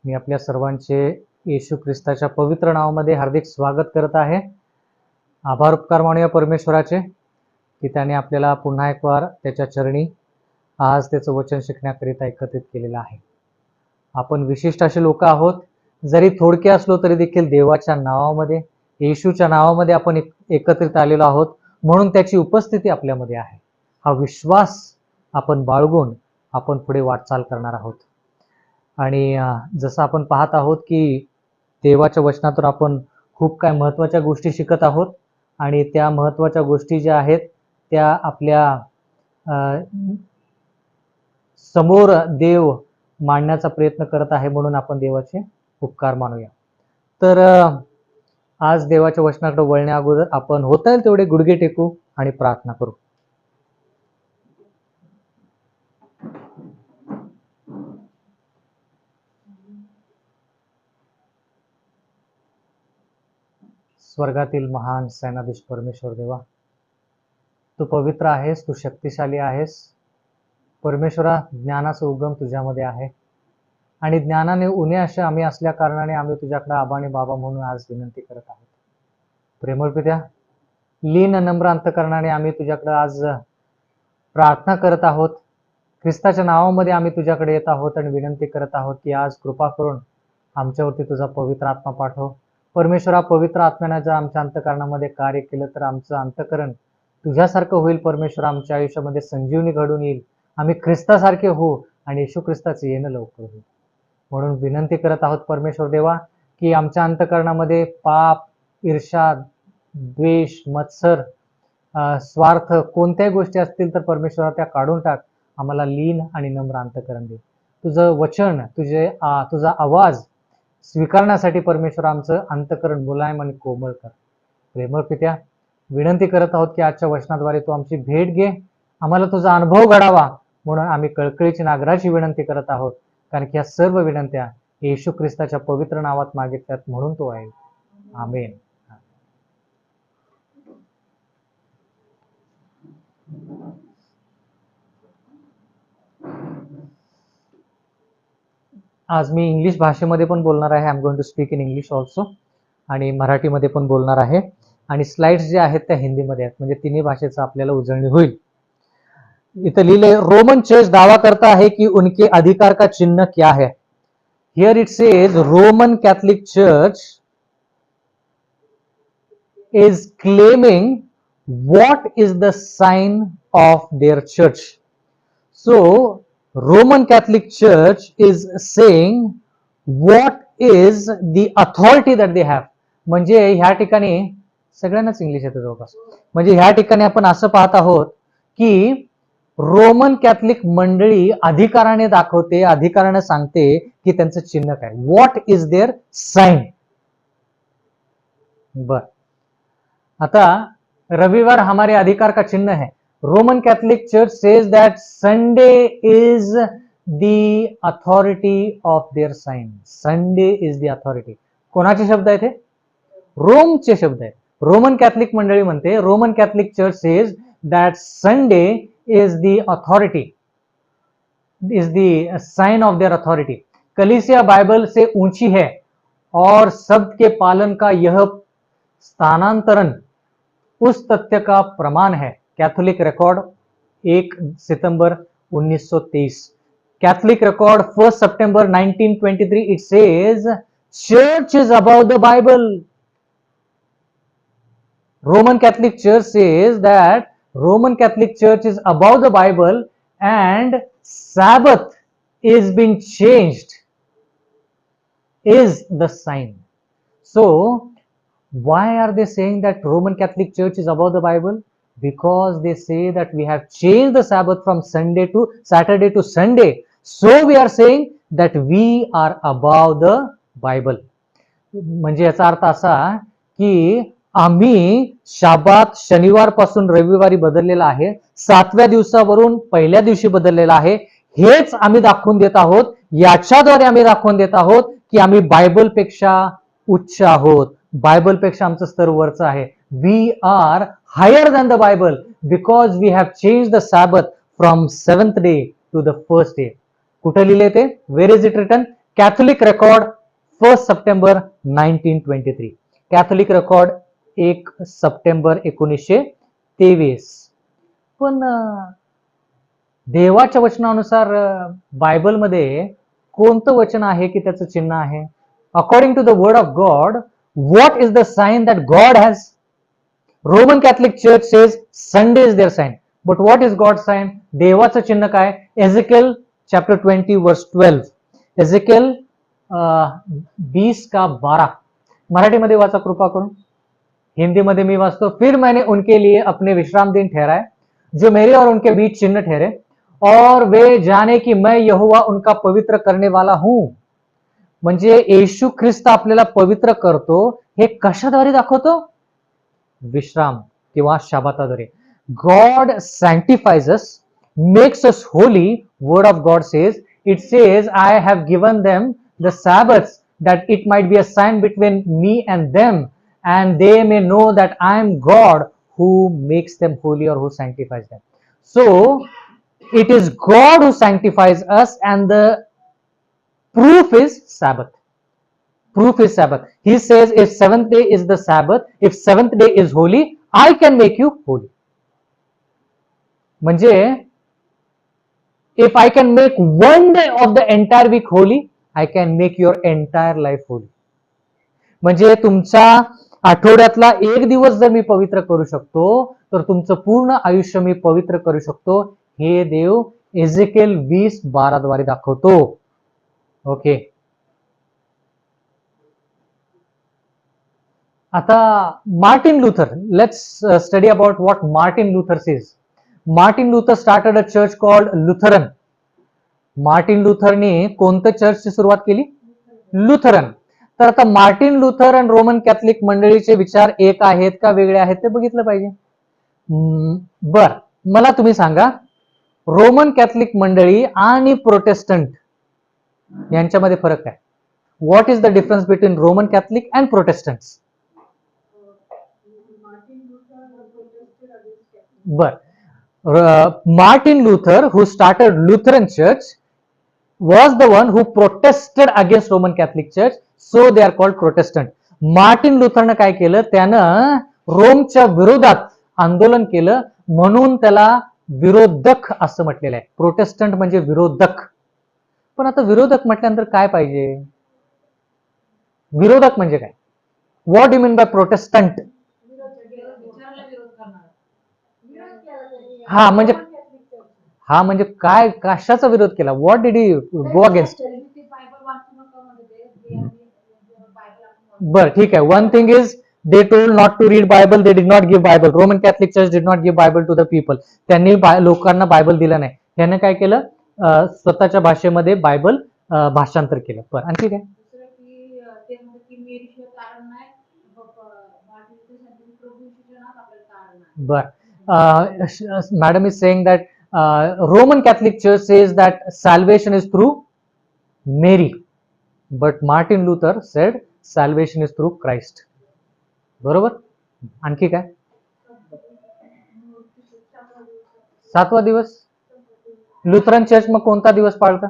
मी आपल्या सर्वांचे येशू ख्रिस्ताच्या पवित्र नावामध्ये हार्दिक स्वागत करत आहे. आभार उपकार मानूया परमेश्वराचे की त्याने आपल्याला पुन्हा एक वार त्याच्या चरणी आज त्याचं वचन शिकण्याकरिता एकत्रित केलेलं आहे. आपण विशिष्ट असे लोक आहोत, जरी थोडके असलो तरी देखील देवाच्या नावामध्ये, येशूच्या नावामध्ये आपण एकत्रित आलेलो आहोत, म्हणून त्याची उपस्थिती आपल्यामध्ये आहे. हा विश्वास आपण बाळगून आपण पुढे वाटचाल करणार आहोत. आणि जसं आपण पाहत आहोत की देवाच्या वचनातून आपण खूप काय महत्त्वाच्या गोष्टी शिकत आहोत, आणि त्या महत्त्वाच्या गोष्टी ज्या आहेत त्या आपल्या समोर देव मांडण्याचा प्रयत्न करत आहे, म्हणून आपण देवाचे उपकार मानूया. तर आज देवाच्या वचनाकडे वळण्या अगोदर आपण होता येईल तेवढे गुडघे टेकू आणि प्रार्थना करू. स्वर्गातील महान सेनाधीश परमेश्वर देवा, तू पवित्र आहेस, तू शक्तिशाली आहेस. परमेश्वरा, ज्ञानाचा उगम तुझ्यामध्ये आहे, आणि ज्ञानाने उणे असे आम्ही असल्या कारणाने आम्ही तुझ्याकडे आबा आणि बाबा म्हणून आज विनंती करत आहोत. प्रेमळ पित्या, लीन नम्र अंतकरणाने आम्ही तुझ्याकडे आज प्रार्थना करत आहोत. ख्रिस्ताच्या नावामध्ये आम्ही तुझ्याकडे येत आहोत आणि विनंती करत आहोत की आज कृपा करून आमच्यावरती तुझा पवित्र आत्मा पाठव. परमेश्वरा, पवित्र आत्म्याने जर आमच्या अंतकरणामध्ये कार्य केलं तर आमचं अंतकरण तुझ्यासारखं होईल. परमेश्वर, आमच्या आयुष्यामध्ये संजीवनी घडून येईल, आम्ही ख्रिस्तासारखे हो आणि येशू ख्रिस्ताचं येणं लवकर होईल. म्हणून विनंती करत आहोत परमेश्वर देवा की आमच्या अंतकरणामध्ये पाप, ईर्ष्या, द्वेष, मत्सर, स्वार्थ कोणत्याही गोष्टी असतील तर परमेश्वरा त्या काढून टाक. आम्हाला लीन आणि नम्र अंतकरण दे. तुझं वचन, तुझा आवाज स्वीकारण्यासाठी परमेश्वर आमचं अंतकरण मुलायम आणि कोमल कर. प्रेमळ पित्या, विनंती करत आहोत की आजच्या वचनाद्वारे तू आमची भेट घे, आम्हाला तुझा अनुभव घडावा, म्हणून आम्ही कळकळीची नागराची विनंती करत आहोत. कारण की या सर्व विनंत्या येशू ख्रिस्ताच्या पवित्र नावात मागितल्यात, म्हणून तो आहे. आमेन. आज मी इंग्लिश भाषेमध्ये पण बोलणार आहे. I am going to speak in English also, आणि मराठीमध्ये पण बोलणार आहे, आणि स्लाइड्स जे आहेत त्या हिंदीमध्ये आहेत, म्हणजे तिन्ही भाषेचा आपल्याला उजळणी होईल. इथं लिहिले, रोमन चर्च दावा करता है कि उनके अधिकार का चिन्ह क्या है. Here it says Roman Catholic church is claiming what is the sign of their church. So Roman Catholic Church is saying what is the authority that they have. म्हणजे ह्या ठिकाणी सगळ्यांनाच इंग्लिश येतं जवळपास. म्हणजे ह्या ठिकाणी आपण असं पाहत आहोत की रोमन कॅथलिक मंडळी अधिकाराने दाखवते, अधिकाराने सांगते की त्यांचं चिन्ह काय, व्हॉट इज देअर साइन. बर, आता रविवार हमारे अधिकार का चिन्ह है. Roman Catholic church says that Sunday is the authority of their sign. Sunday is the authority. कोणाचे शब्द आहेत हे? रोमचे शब्द आहेत. रोमन कैथोलिक मंडळी म्हणते, Roman Catholic church says that Sunday is the authority, is the sign of their authority. कलीसिया Bible से ऊंची है और शब्द के पालन का यह स्थानांतरण उस तथ्य का प्रमाण है. Catholic record 1 September 1923. Catholic record 1 September 1923. It says church is about the Bible. Roman Catholic Church says that Roman Catholic Church is above the Bible and Sabbath is being changed is the sign. So why are they saying that Roman Catholic Church is above the Bible? Because they say that we have changed the Sabbath from Sunday to Saturday to Sunday. So we are saying that we are above the Bible. म्हणजे याचा अर्थ असा की आम्ही शाबात शनिवार पासून रविवारी बदललेला आहे, 7व्या दिवसावरून पहिल्या दिवशी बदललेला आहे. हेच आम्ही दाखवून देत आहोत. याच्याद्वारे आम्ही दाखवून देत आहोत की आम्ही बायबलपेक्षा उच्च आहोत, बायबलपेक्षा आमचं स्तर वरचं आहे. We are higher than the Bible because we have change the Sabbath from 7th day to the 1st day. कुठे लिहिले ते? Where is it written? Catholic record 1 September 1923. Catholic record 1 September 1923. पण देवाच्या वचनानुसार बायबलमध्ये कोणतं वचन आहे की त्याचं चिन्ह आहे? According to the word of God, what is the sign that God has? Roman Catholic church says Sunday is their sign, but what is God sign? देवाचं चिन्ह काय? एझेकिएल चॅप्टर 20 वर्स 12. एझेकिएल 20 का 12. मराठीमध्ये वाचा कृपा करून. हिंदी में मैं वास्तव फिर मैंने उनके लिए अपने विश्राम दिन ठहराए जो मेरे और उनके बीच चिन्ह ठहरे और वे जाने की मैं यहोवा उनका पवित्र करने वाला हूं. म्हणजे येशू ख्रिस्त आपल्याला पवित्र करतो हे कशाद्वारे दाखवतो? विश्राम किंवा शाबाताद्वारे. God sanctifies us, makes us holy. Word of God says, it says I have given them the Sabbaths that it might be a sign between me and them, and they may know that I am God who makes them holy or who sanctifies them. So it is God who sanctifies us, and the proof is Sabbath. Proof is Sabbath. He says if seventh day is the Sabbath, if seventh day is holy, I can make you holy. म्हणजे if I can make one day of the entire week holy, I can make your entire life holy. म्हणजे तुमच्या आठवड्यातला एक दिवस जर मी पवित्र करू शकतो तर तुमचं पूर्ण आयुष्य मी पवित्र करू शकतो. हे देव एझेकिएल 20:12 द्वारे दाखवतो. ओके, आता Martin Luther. Let's study about what Martin Luther says. Martin Luther started a church called Lutheran. Martin लुथरने कोणतं चर्चची सुरुवात केली? लुथरन. तर आता मार्टिन लुथर आणि रोमन कॅथलिक मंडळीचे विचार एक आहेत का वेगळे आहेत ते बघितलं पाहिजे. बर, मला तुम्ही सांगा, रोमन कॅथलिक मंडळी आणि प्रोटेस्टंट यांच्यामध्ये फरक काय? What is the difference between Roman Catholic and Protestant? बर, Martin Luther, who started Lutheran Church, was the one who protested against Roman Catholic Church, so they are called Protestant. Martin लुथरनं काय केलं? त्यानं रोमच्या विरोधात आंदोलन केलं म्हणून त्याला विरोधक असं म्हटलेलं आहे. प्रोटेस्टंट म्हणजे विरोधक. पण आता विरोधक म्हटल्यानंतर काय पाहिजे? विरोधक म्हणजे काय? What you mean by Protestant? हा म्हणजे काय, कशाचा विरोध केला? What did he go against? बर, ठीक आहे. One thing is they told not to read Bible, they did not give Bible. Roman Catholic Church did not give Bible to the people. त्यांनी लोकांना बायबल दिलं नाही. त्याने काय केलं? स्वतःच्या भाषेमध्ये बायबल भाषांतर केलं. पण आणखी काय? बर, madam is saying that Roman Catholic Church says that salvation is through Mary, but Martin Luther said salvation is through Christ. बरोबर. आणखी काय? 7वा दिवस. लुथरन चर्च मग कोणता दिवस पाळतं?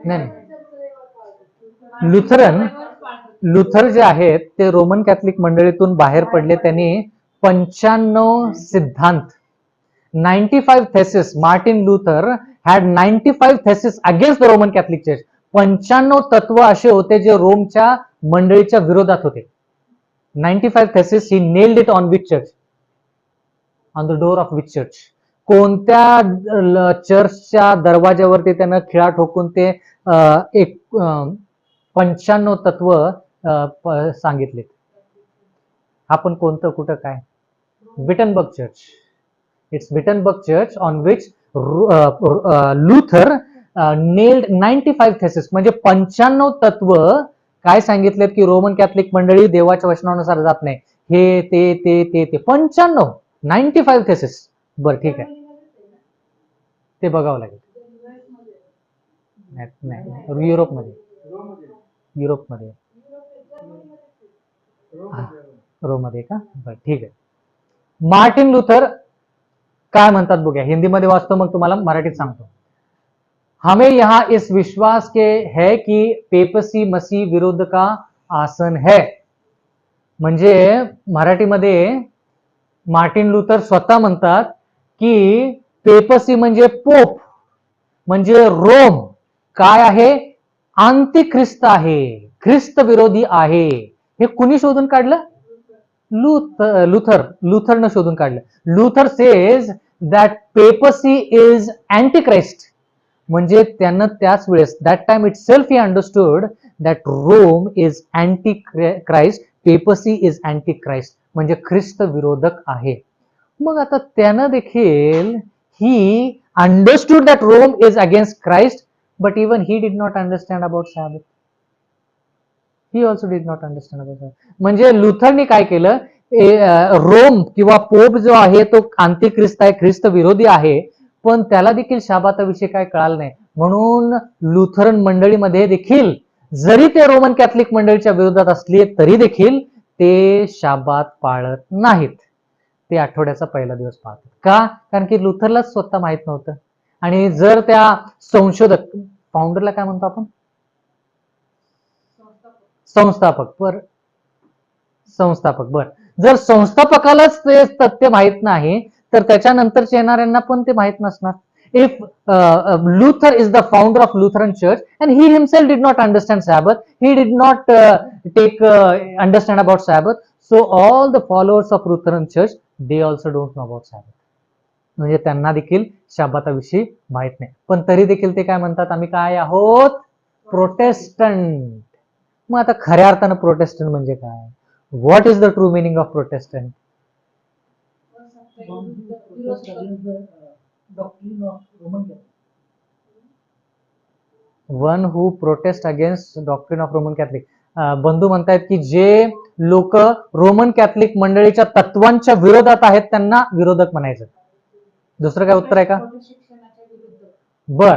नाही, लुथर जे आहेत ते रोमन कॅथलिक मंडळीतून बाहेर पडले. त्यांनी 95 सिद्धांत, 95 thesis. Martin Luther had 95 thesis against the Roman Catholic Church. 95 तत्व असे होते जे रोमच्या मंडळीच्या विरोधात होते. 95 thesis he nailed it on which church? On the door of which church? कोणत्या चर्चच्या दरवाज्यावरती त्यानं खिळा ठोकून ते 95 तत्व सांगितले. आपण कोणतं, कुठं, काय? Wittenberg church. It's Wittenberg Church on which Luther nailed 95 thesis. म्हणजे 95 तत्व काय सांगितलेत की रोमन कॅथलिक मंडळी देवाच्या वचनानुसार जात नाही. हे ते 95 thesis. बर, ठीक आहे, ते बघावं लागेल. नाही, युरोपमध्ये. रो मध्ये का? बरं ठीक आहे. मार्टिन लुथर काय म्हणतात बघूया. हिंदीमध्ये वाचतो मग तुम्हाला मराठीत सांगतो. हमें यहाँ इस विश्वास के है कि पेपसी मसीह विरुद्ध का आसन है. म्हणजे मराठीमध्ये मार्टिन लुथर स्वतः म्हणतात की पेपसी म्हणजे पोप म्हणजे रोम काय आहे? अंतिख्रिस्त आहे, ख्रिस्त विरोधी आहे. हे कुणी शोधून काढलं? लुथरनं शोधून काढलं. Luther says that papacy is antichrist. म्हणजे त्यानं त्याच वेळेस that time itself he understood that Rome is antichrist, papacy is antichrist म्हणजे ख्रिस्त विरोधक आहे. मग आता त्यानं देखील he understood that Rome is against Christ, but even he did not understand about Sabbath. He also did not understand about Sabbath. म्हणजे लुथरने काय केलं? रोम किंवा पोप जो आहे तो अंतिख्रिस्त आहे, ख्रिस्त विरोधी आहे, पण त्याला देखील शाबाताविषयी काय कळालं नाही. म्हणून लुथरन मंडळीमध्ये देखील जरी ते रोमन कॅथलिक मंडळीच्या विरोधात असले तरी देखील ते शाबात पाळत नाहीत. ते आठवड्याचा पहिला दिवस पाळतात. का? कारण की लुथरलाच स्वतः माहित नव्हतं. आणि जर त्या संशोधक फाउंडरला काय म्हणतो आपण? संस्थापक. बर जर संस्थापकालाच ते तथ्य माहित नाही तर त्याच्यानंतरच्या येणाऱ्यांना पण ते माहित नसणार. If Luther is the founder of Lutheran Church and he himself did not understand Sabbath, he did not understand about Sabbath, so all the followers of Lutheran Church they also don't know about Sabbath. म्हणजे त्यांना देखील शाबाताविषयी माहित नाही. पण तरी देखील ते काय म्हणतात? आम्ही काय आहोत? प्रोटेस्टंट. मग आता खऱ्या अर्थानं प्रोटेस्टंट म्हणजे काय? What is the true meaning of Protestant? One who prostate against doctrine of Roman Catholic. बंधू म्हणतायत की जे लोक रोमन कॅथलिक मंडळीच्या तत्वांच्या विरोधात आहेत त्यांना विरोधक म्हणायचं. दुसरं काय उत्तर आहे का? बर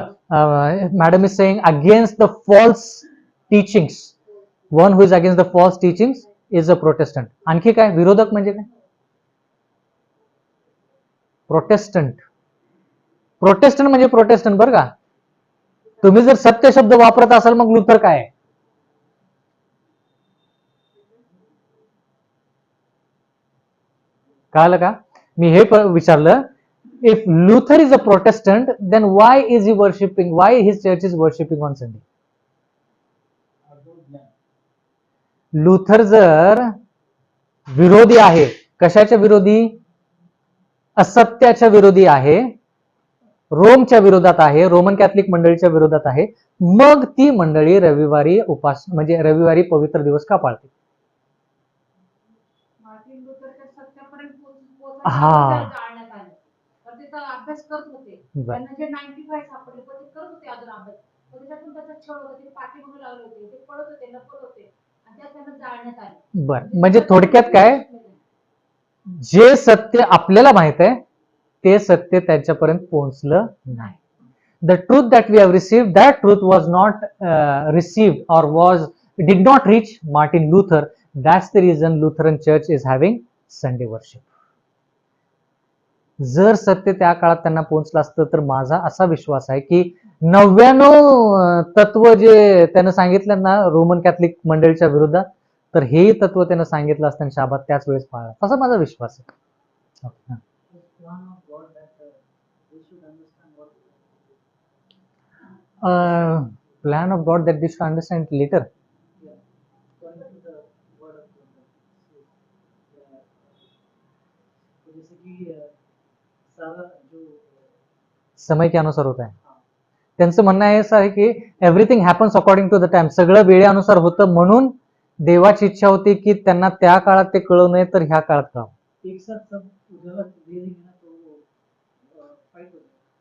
madam is saying against the false teachings. One who is against the false teachings is a Protestant. आणखी काय? विरोधक म्हणजे काय? प्रोटेस्टंट. प्रोटेस्टंट म्हणजे प्रोटेस्टंट बरं का. तुम्ही जर सत्य शब्द वापरत असाल मग लुथर काय आहे? कळलं का? मी हे विचारलं. If Luther is a Protestant then why is he worshipping, why his church is worshipping on Sunday? Luther जर विरोधी आहे, कशाच्या विरोधी? असत्याच्या विरोधी आहे, रोमच्या विरोधात आहे, रोमन कॅथलिक मंडळीच्या विरोधात आहे, मग ती मंडळी रविवारी उपास म्हणजे रविवारी पवित्र दिवस का पाळते? हा अभ्यास करत होते. त्यांना जे 95 सापडले पण ते करत होते अजून अभ्यास. पण त्याच्यातून त्याचा छळ होते, पाठीमागे लावले होते, ते पळत होते, लपत होते आणि त्यात त्यांना जाळण्यात आले. बरं म्हणजे थोडक्यात काय? जे सत्य आपल्याला माहित आहे ते सत्य त्याच्यापर्यंत पोहोचलं नाही. The truth that we have received, that truth was not received or did not reach Martin Luther. That's the reason Lutheran Church is having Sunday worship. जर सत्य त्या काळात त्यांना पोहोचलं असतं तर माझा असा विश्वास आहे की 99 तत्व जे त्यानं सांगितलं ना रोमन कॅथलिक मंडळीच्या विरोधात, तर हे तत्व त्यानं सांगितलं असतं आणि शाबात त्याच वेळेस पाळला, असा माझा विश्वास आहे. Plan of God that they should understand later. समय के अनुसार होत आहे. त्यांचं म्हणणं आहे असं आहे की everything happens according to the time. सगळं वेळेनुसार होतं म्हणून देवाची इच्छा होती की त्यांना त्या काळात ते कळू नये तर ह्या काळात कळावं.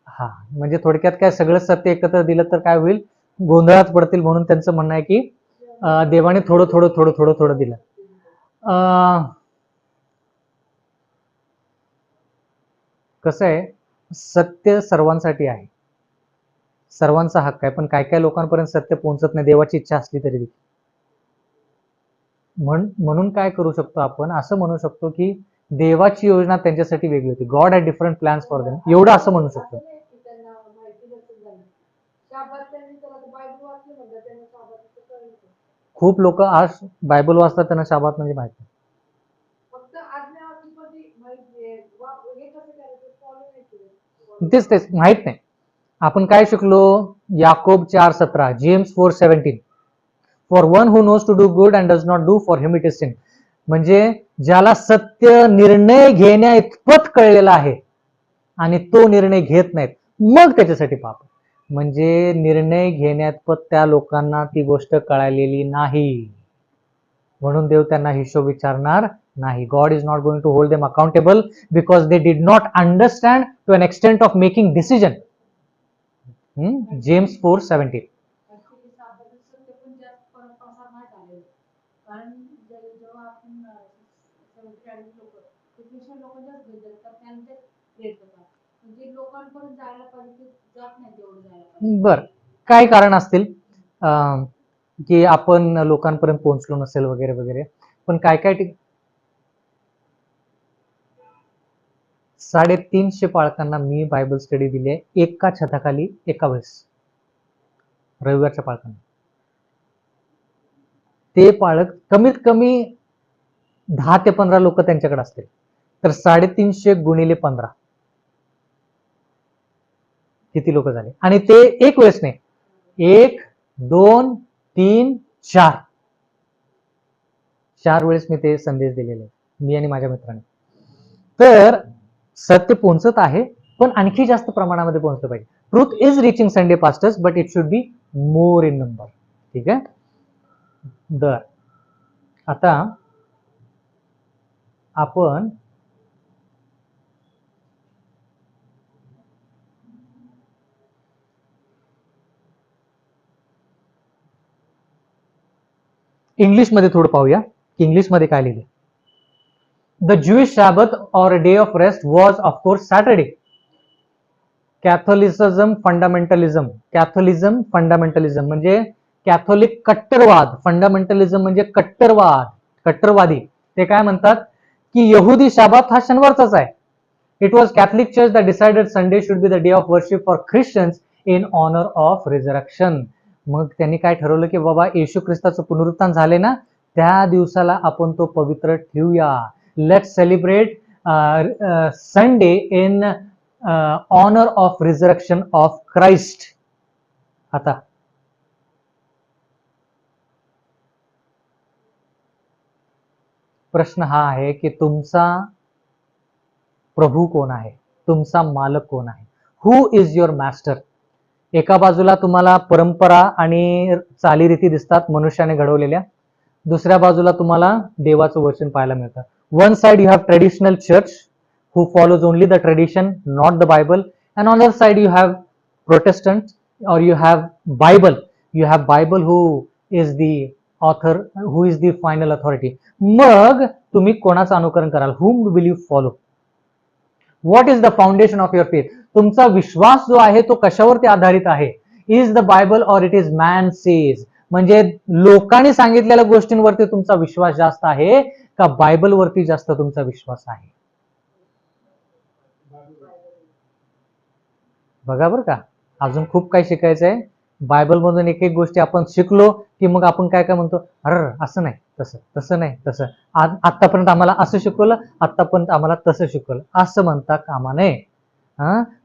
हा म्हणजे थोडक्यात काय सगळं सत्य एकत्र दिलं तर काय होईल? गोंधळात पडतील. म्हणून त्यांचं म्हणणं आहे की देवाने थोडं थोडं थोडं थोडं थोडं दिलं. कसं आहे, सत्य सर्वांसाठी आहे, सर्वांचा हक्क आहे, पण काय काय लोकांपर्यंत सत्य पोहोचत नाही देवाची इच्छा असली तरी. म्हणून काय करू शकतो आपण, असं म्हणू शकतो की देवाची योजना त्यांच्यासाठी वेगळी होती. God had different plans for them, एवढं असं म्हणू शकतो. खूप लोक आज बायबल वाचतात, त्यांना शाबात म्हणजे माहिती. तेच माहित नाही. आपण काय शिकलो? याकोब 4:17, James 4:17, for one who knows to do good and does not do for him it is sin. म्हणजे ज्याला सत्य निर्णय घेण्या इतपत कळलेला आहे आणि तो निर्णय घेत नाहीत, मग त्याच्यासाठी पाप. म्हणजे निर्णय घेण्यात त्या लोकांना ती गोष्ट कळालेली नाही, म्हणून देव त्यांना हिशोब विचारणार नाही. God is not going to hold them accountable because they did not understand to an extent of making decision. James 4:17. बर, काय कारण असतील की आपण लोकांपर्यंत पोहोचलो नसेल वगैरे वगैरे, पण काय काय 350 पालकांना मी बायबल स्टडी दिले एका छताखाली एका वेळेस, रविवारच्या पालकांना. ते पालक कमीत कमी 10 ते 15 लोक त्यांच्याकडे असतील, तर 350 गुणिले 15 किती लोक झाले? आणि ते एक वेळेस नाही, 1 2 3 4 वेळेस मी ते संदेश दिलेले, मी आणि माझ्या मित्रांनी. तर सत्य पोहोचत आहे, पण आणखी जास्त प्रमाणामध्ये पोहोचलं पाहिजे. Truth is reaching Sunday pastors, but it should be more in number. ठीक आहे. दर आता आपण इंग्लिश मध्ये थोडं पाहूया की इंग्लिश मध्ये काय लिहिले. The Jewish Sabbath or day of rest was of course Saturday. Catholicism fundamentalism म्हणजे कॅथोलिक कट्टरवाद, फंडामेंटलिझम म्हणजे कट्टरवादी. ते काय म्हणतात की यहुदी शाबात हा शनिवारचाच आहे. It was Catholic church that decided Sunday should be the day of worship for Christians in honor of resurrection. मग त्यांनी काय ठरवलं की बाबा येशू ख्रिस्ताचं पुनरुत्थान झाले ना, त्या दिवसाला आपण तो पवित्र ठेवूया. Let's celebrate Sunday in honour of resurrection of Christ. आता प्रश्न हा आहे की तुमचा प्रभू कोण आहे, तुमचा मालक कोण आहे? हु इज युअर मास्टर? एका बाजूला तुम्हाला परंपरा आणि चालीरीती दिसतात मनुष्याने घडवलेल्या, दुसऱ्या बाजूला तुम्हाला देवाचं वचन पाहायला मिळतं. One side you have traditional church who follows only the tradition, not the Bible, and on the other side you have Protestant, or you have Bible who is the author, who is the final authority. मग तुम्ही कोणाचं अनुकरण कराल? whom will you follow? what is the foundation of your faith? तुमचा विश्वास जो आहे तो कशावरती आधारित आहे? is the Bible or it is man says? म्हणजे लोकांनी सांगितलेल्या गोष्टींवरती तुमचा विश्वास जास्त आहे का बायबल वरती जास्त तुमचा विश्वास आहे? बघा बरं का, अजून खूप काही शिकायचं आहे. बायबल मधून एक एक गोष्टी आपण शिकलो की मग आपण काय काय म्हणतो, अरे असं नाही तसं, तसं नाही तसं, आतापर्यंत आम्हाला असं शिकवलं, आतापर्यंत आम्हाला तसं शिकवलं, असं म्हणता कामा नये.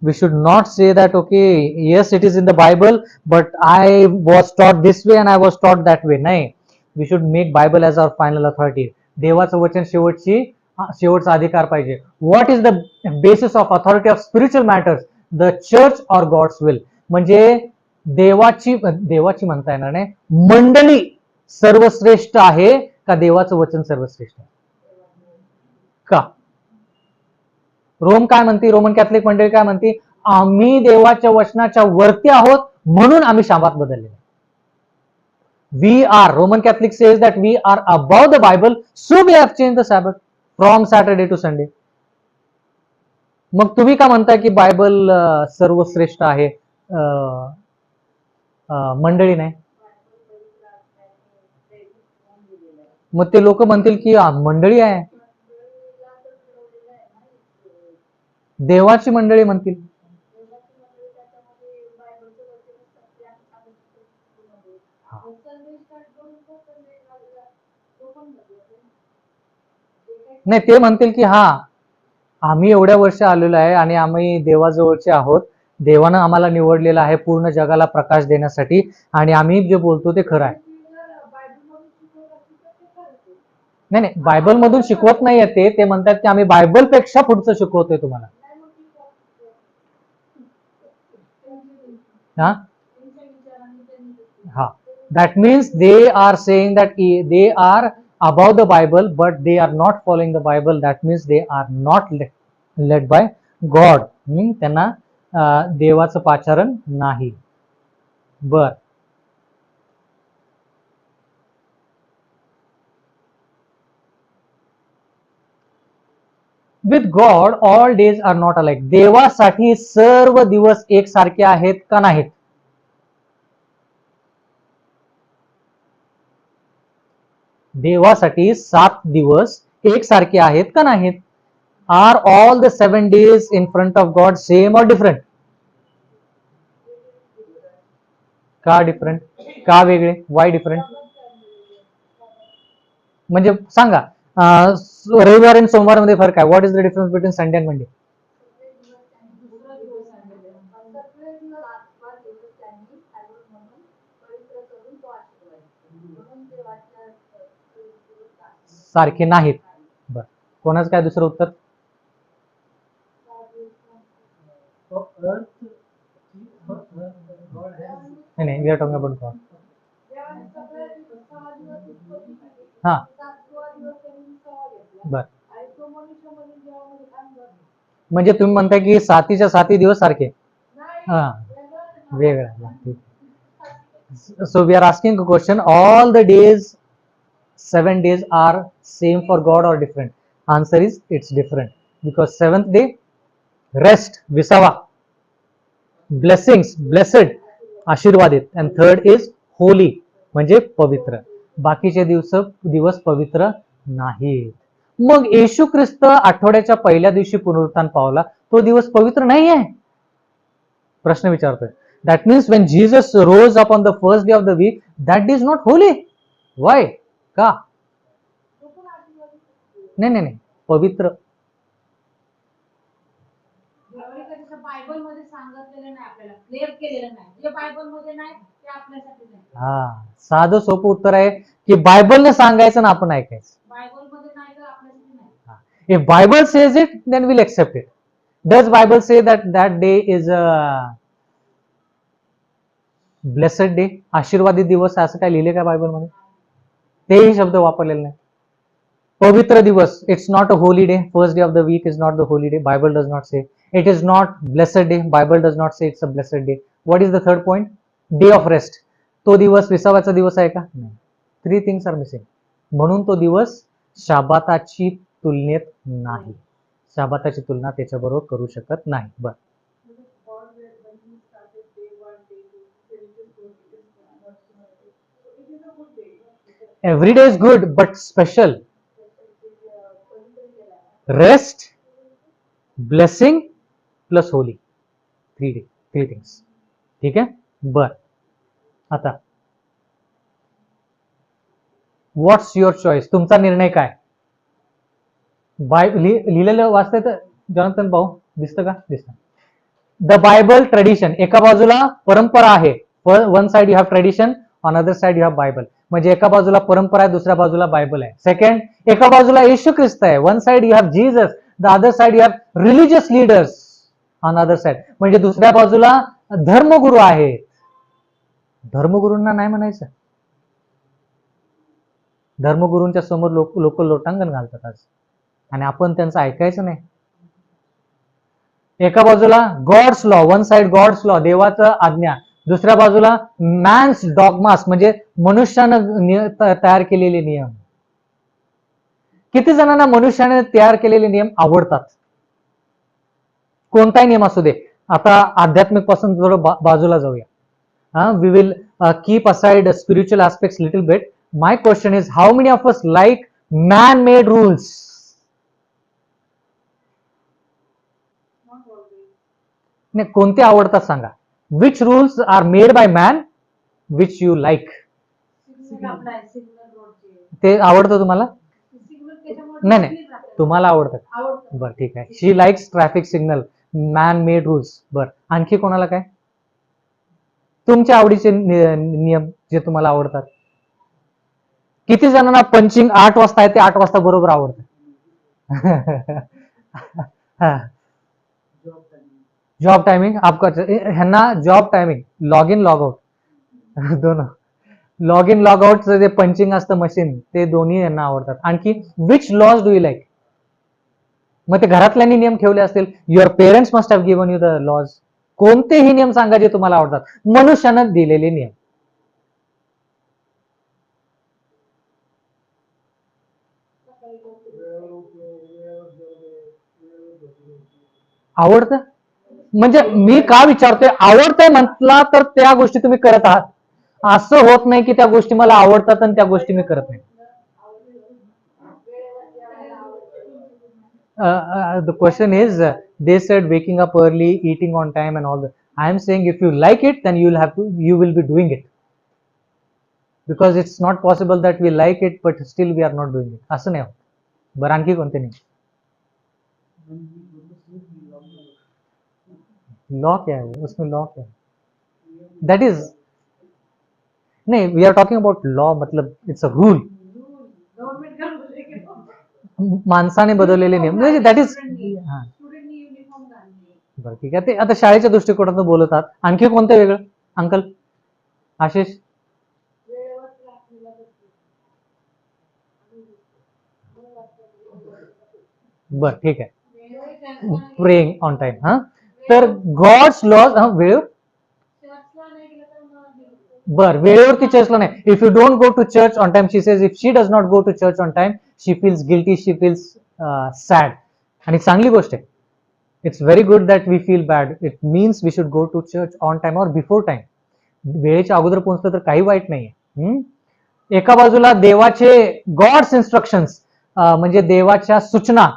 We should not say that okay, yes it is in the Bible but I was taught this way and I was taught that way. नाही, we should make Bible as our final authority. देवाचं वचन शेवटचा अधिकार पाहिजे. What is the basis of authority of spiritual matters? The church or God's will. म्हणजे देवाची म्हणता येणार नाही, मंडळी सर्वश्रेष्ठ आहे का देवाचं वचन सर्वश्रेष्ठ आहे? का रोम काय म्हणते, रोमन कॅथलिक मंडळी काय म्हणते, आम्ही देवाच्या वचनाच्या वरती आहोत म्हणून आम्ही शाबात बदलले. We are, Roman Catholic says that we are above the Bible, so we have change the Sabbath from Saturday to Sunday. मग तुम्ही का म्हणता की बायबल सर्वश्रेष्ठ आहे, मंडळी नाही? मग ते लोक म्हणतील की मंडळी आहे, देवाची मंडळी म्हणतील. नाही, ते म्हणतील की हा आम्ही एवढ्या वर्ष आलेलो आहे आणि आम्ही देवाजवळचे आहोत, देवानं आम्हाला निवडलेलं आहे पूर्ण जगाला प्रकाश देण्यासाठी, आणि आम्ही जे बोलतो ते खरं आहे. नाही नाही, बायबल मधून शिकवत नाहीये ते म्हणतात की आम्ही बायबल पेक्षा पुढचं शिकवतोय तुम्हाला. हा हा, that means they are saying that they are above the Bible but they are not following the Bible. That means they are not led by God. त्यांना देवाचं पाचारण नाही. बर, with God all days are not alike. देवासाठी सर्व दिवस एकसारखे आहेत का नाहीत? देवासाठी 7 दिवस एकसारखे आहेत का नाहीत? Are all the 7 days in front of God same or different? का डिफरंट? का वेगळे? Why different? म्हणजे सांगा, रविवार आणि सोमवार मध्ये फरक आहे. What is the difference between Sunday and Monday? सारखे नाहीत. बर, कोणाचं काय दुसरं उत्तर? नाही, we are talking about God. हा, बर, म्हणजे तुम्ही म्हणताय की 7च्या 7 दिवस सारखे? हा, वेगळा. So we are asking a question, all the days 7 days are same for God or different? Answer is it's different, because 7th day rest, विसावा, blessings, blessed, आशीर्वादित, and 3rd is holy, म्हणजे पवित्र. बाकीचे दिवस पवित्र नाहीत. मग येशू ख्रिस्त आठवड्याच्या पहिल्या दिवशी पुनरुत्थान पावला, तो दिवस पवित्र नाही आहे? प्रश्न विचारतोय. That means when Jesus rose up on the first day of the week, that day is not holy. Why? का? नाही, पवित्र. हा, साधं सोपं उत्तर आहे की बायबलने सांगायचं ना आपण ऐकायचं. If Bible says it, then we'll accept it. Does Bible say that that day is a blessed day, आशीर्वादित दिवस, असं काय लिहिले का बायबल मध्ये? तेही शब्द वापरलेले नाही. पवित्र दिवस, it's not a holy day. First day of the week is not the holy day. Bible does not say. It is not blessed day. Bible does not say it's a blessed day. What is the third point? Day of rest. तो दिवस विसावाचा दिवस आहे का? नाही. 3 things R missing. म्हणून तो दिवस शाबाताची तुलनेत नाही. शाबाताची तुलना त्याच्याबरोबर करू शकत नाही. बर, every day is good but special. Rest, blessing plus holy. 3 things. ठीक आहे? बर, आता व्हॉट्स युअर चॉईस? तुमचा निर्णय काय? लिहिलेलं वाचतंय तर जॉनथन भाऊ, दिसतं का? दिसतं. द बायबल ट्रेडिशन, एका बाजूला परंपरा आहे. One side you have tradition, on other side you have Bible. म्हणजे एका बाजूला परंपरा आहे, दुसऱ्या बाजूला बायबल आहे. सेकंड, एका बाजूला येशू ख्रिस्त आहे. One side you have Jesus, the other side you have religious leaders on other side. म्हणजे दुसऱ्या बाजूला धर्मगुरू आहेत. धर्मगुरूंना नाही म्हणायचं. धर्मगुरूंच्या समोर लोक लोटांगण घालतात आज, आणि आपण त्यांचं ऐकायचं नाही. एका बाजूला God's law, one side God's law, देवाचं आज्ञा, दुसऱ्या बाजूला मॅन्स डॉगमास, म्हणजे मनुष्यानं तयार केलेले नियम. किती जणांना मनुष्याने तयार केलेले नियम आवडतात? कोणताही नियम असू दे. आता आध्यात्मिक पासून थोडं बाजूला जाऊया. We will keep aside spiritual aspects little bit, my question is how many of us like man made rules? नाही, कोणते आवडतात सांगा. Which rules are made by man which you like? ते आवडतं तुम्हाला? नाही नाही, तुम्हाला आवडतं. बरं ठीक आहे. She likes traffic signal, man made rules. बरं, आणखी कोणाला काय तुमच्या आवडीचे नियम जे तुम्हाला आवडतात? किती जणांना पंचिंग 8 वाजता आहे ते 8 वाजता बरोबर आवडतं? जॉब टायमिंग आपका, ह्यांना job timing, log in log out दोन, लॉग इन लॉग आउटचं जे पंचिंग असतं मशीन, ते दोन्ही यांना आवडतात. आणखी which laws do you like? मग ते घरातल्यांनी नियम ठेवले असतील. Your parents must have given you the laws. कोणतेही नियम सांगा जे तुम्हाला आवडतात, मनुष्यानं दिलेले नियम. आवडतं म्हणजे मी का विचारतोय, आवडतंय म्हटला तर त्या गोष्टी तुम्ही करत आहात. असं होत नाही की त्या गोष्टी मला आवडतात आणि त्या गोष्टी मी करत नाही. The question is, they said waking up early, eating on time and all that. I am saying if you like it, then you will be doing it. Because it's not possible that we like it but still we are not doing it. असं नाही होत. बरं, आणखी कोणते नाही? Law क्या है उसमें? लॉ क्या है? दैट इज नहीं, we are talking about law, मतलब इट्स अ रूल. माणसाने बनवलेले नियम, दॅट इज. बरं ठीक आहे. ते आता शाळेच्या दृष्टिकोनातून बोलत आहात. आणखी कोणतं वेगळं अंकल? आशिष? बर ठीक आहे. Praying on time. हा, तर गॉड्स लॉज वेळ. बर, वेळेवरती चर्चला नाही. If you don't go to church on time, she says if she does not go to church on time she feels guilty, she feels sad. आणि चांगली गोष्ट आहे. It's very good that we feel bad. It means we should go to church on time और before time. वेळेच्या अगोदर पोहोचलं तर काही वाईट नाहीये. एका बाजूला देवाचे गॉड्स इन्स्ट्रक्शन्स, म्हणजे देवाच्या सूचना,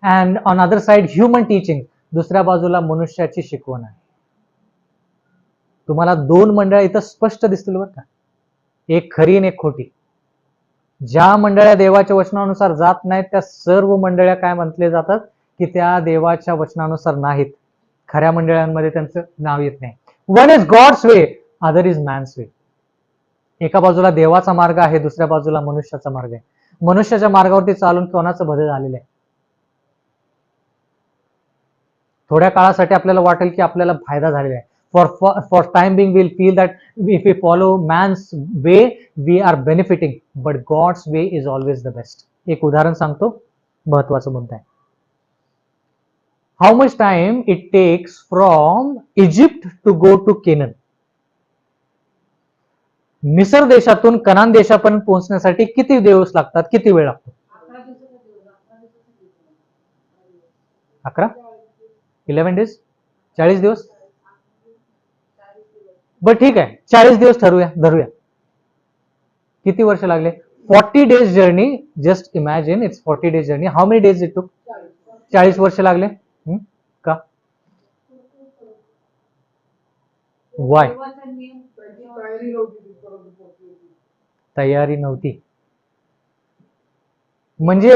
and on other side human teaching, दुसऱ्या बाजूला मनुष्याची शिकवण आहे. तुम्हाला 2 मंडळ्या इथं स्पष्ट दिसतील बरं का, एक खरी आणि एक खोटी. ज्या मंडळ्या देवाच्या वचनानुसार जात नाहीत त्या सर्व मंडळ्या काय म्हटले जातात की त्या देवाच्या वचनानुसार नाहीत. खऱ्या मंडळांमध्ये त्यांचं नाव येत नाही. One is God's way, other is man's way. एका बाजूला देवाचा मार्ग आहे, दुसऱ्या बाजूला मनुष्याचा मार्ग आहे. मनुष्याच्या मार्गावरती चालून कोणाचं भलं झालेलं आहे? थोड्या काळासाठी आपल्याला वाटेल की आपल्याला फायदा झालेला आहे. For time being we'll feel that if we follow man's way we are benefiting, but God's way is always the best. एक उदाहरण सांगतो, महत्वाचा मुद्दा आहे. How much time it takes from Egypt to go to Canaan? मिसर देशातून कनान देशापर्यंत पोहोचण्यासाठी किती दिवस लागतात, किती वेळ लागतो? 11 11 days, 40 दिवस. बर ठीक आहे, 40 दिवस धरूया. किती वर्ष लागले? 40 days journey. Just imagine it's 40 days journey. How many days it took? 40 वर्ष लागले. का? वाय? तयारी नव्हती म्हणजे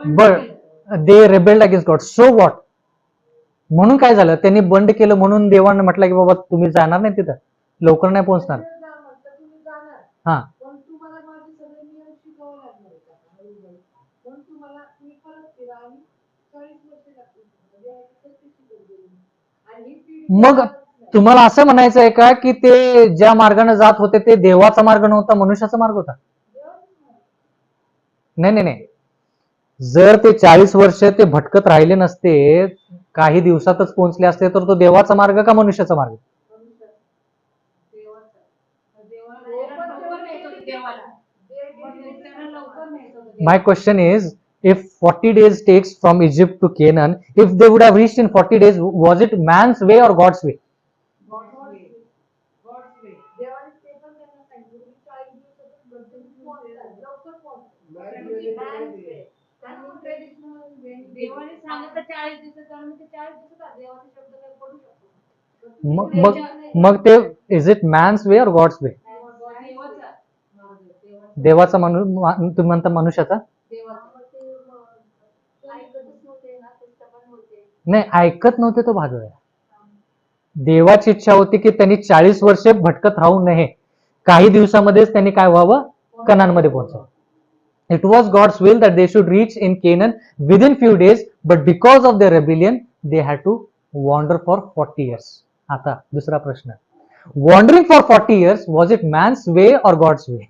बर, दे रेबेल्ड अगेन्स्ट गॉड. So what? म्हणून काय झालं? त्यांनी बंड केलं म्हणून देवाने म्हटलं की बाबा तुम्ही जाणार नाही तिथं, लवकर नाही पोहोचणार. हा, मग तुम्हाला असं म्हणायचं आहे का की ते ज्या मार्गाने जात होते ते देवाचा मार्ग नव्हता, मनुष्याचा मार्ग होता? नाही नाही नाही, जर ते 40 वर्ष ते भटकत राहिले नसते, काही दिवसातच पोहोचले असते, तर तो देवाचा मार्ग का मनुष्याचा मार्ग? My question is, if 40 days takes from Egypt to Canaan, if they would have reached in 40 days, was it man's way or God's way? मग मग मग ते इज इट मॅन्स वे और गॉड्स वे? देवाचा तुम्ही म्हणता मनुष्याचा? नाही, ऐकत नव्हते तो भाजवया. देवाची इच्छा होती की त्यांनी 40 वर्षे भटकत राहू नये, काही दिवसामध्येच त्यांनी काय व्हावं, कनानमध्ये पोहोचावं. It was God's will that they should reach in Canaan within few days, but because of their rebellion, they had to wander for 40 years. आता दुसरा प्रश्न, wandering for 40 years, was it man's way or God's way?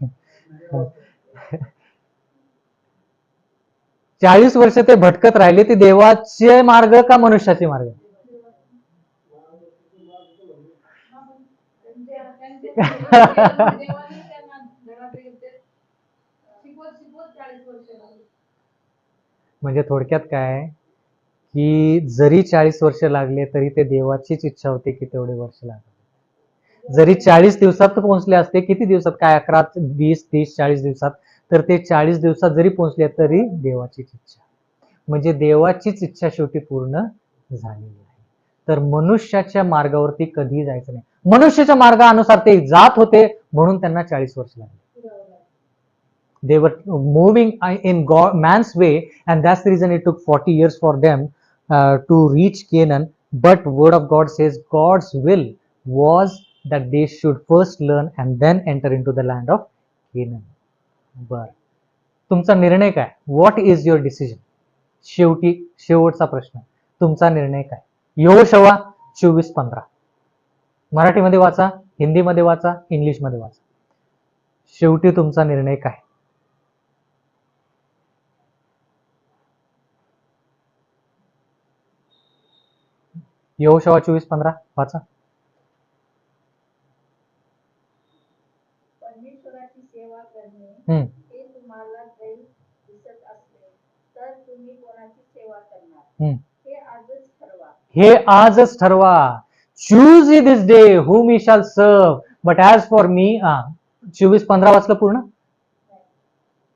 40 वर्ष ते भटकत राहिले, ते देवाचे मार्ग का मनुष्याचे मार्ग? म्हणजे थोडक्यात काय की जरी 40 वर्ष लागले तरी ते देवाचीच इच्छा होती की तेवढे वर्ष लागले. जरी 40 दिवसात पोहोचले असते, किती दिवसात काय, 11, 20, 30, 40 दिवसात, तर ते 40 दिवसात जरी पोहोचले तरी देवाचीच इच्छा, म्हणजे देवाचीच इच्छा शेवटी पूर्ण झालेली आहे. तर मनुष्याच्या मार्गावरती कधीही जायचं नाही. मनुष्याच्या मार्गानुसार ते जात होते म्हणून त्यांना 40 वर्ष लागले. They were moving in man's way, and that's the reason it took 40 years for them to reach Canaan. But word of God says God's will was that they should first learn and then enter into the land of Canaan. बर, तुमचा निर्णय काय? What is your decision? शेवटचा प्रश्न, तुमचा निर्णय काय? यहोशुआ 24:15 मराठीमध्ये वाचा, हिंदीमध्ये वाचा, इंग्लिशमध्ये वाचा. शेवटी तुमचा निर्णय काय? यहोशुआ 24:15 वाचा. परमेश्वराची सेवा करणे हे तुम्हाला दैव दिसत असले तर तुम्ही कोणाची सेवा करणार हे आजच ठरवा. हे आजच ठरवा. Choose ye this day whom ye shall serve. But as for me, 24:15 वाचलं पूर्ण?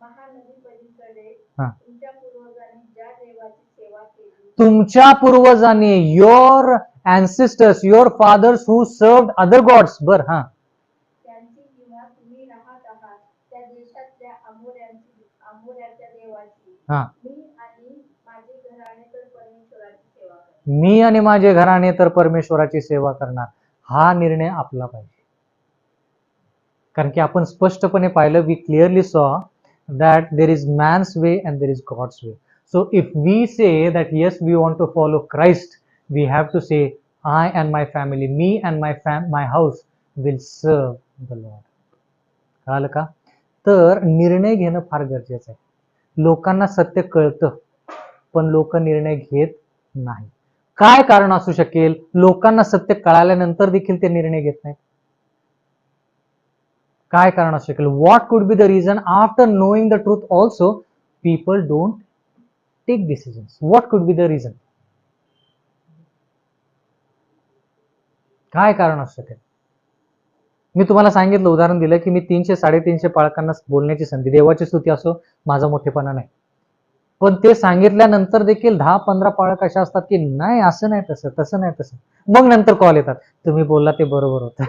महानदी पलीकडे तुमच्या पूर्वजांनी ज्या देवाची सेवा केली, तुमच्या पूर्वजांनी, your ancestors, your fathers who served other gods, बर, त्यांची किंवा तुम्ही राहत आहात त्या देशातल्या अमोऱ्याच्या देवाची मी आणि माझे घराणे तर परमेश्वराची सेवा करणार. हा निर्णय आपला पाहिजे, कारण की आपण स्पष्टपणे पाहिलं, वी क्लिअरली सॉ that there is man's way and there is God's way. So if we say that yes, we want to follow Christ, we have to say, I and my family, me and my house will serve the Lord. कळलं का? तर निर्णय घेणं फार गरजेचं आहे. लोकांना सत्य कळतं पण लोक निर्णय घेत नाही. काय कारण असू शकेल? लोकांना सत्य कळाल्यानंतर देखील ते निर्णय घेत नाहीत. काय कारण असू शकेल? What could be the reason? After knowing the truth also people don't take decisions. What could be the reason? काय कारण असू शकेल? मी तुम्हाला सांगितलं, उदाहरण दिलं की मी 300-350 पालकांना बोलण्याची संधी, देवाची स्तुती असो, माझा मोठेपणा नाही, पण ते सांगितल्यानंतर देखील 10-15 पालक अशा असतात की नाही, असं नाही, तसं नाही, तसं. मग नंतर कॉल येतात, तुम्ही बोलला ते बरोबर होतं.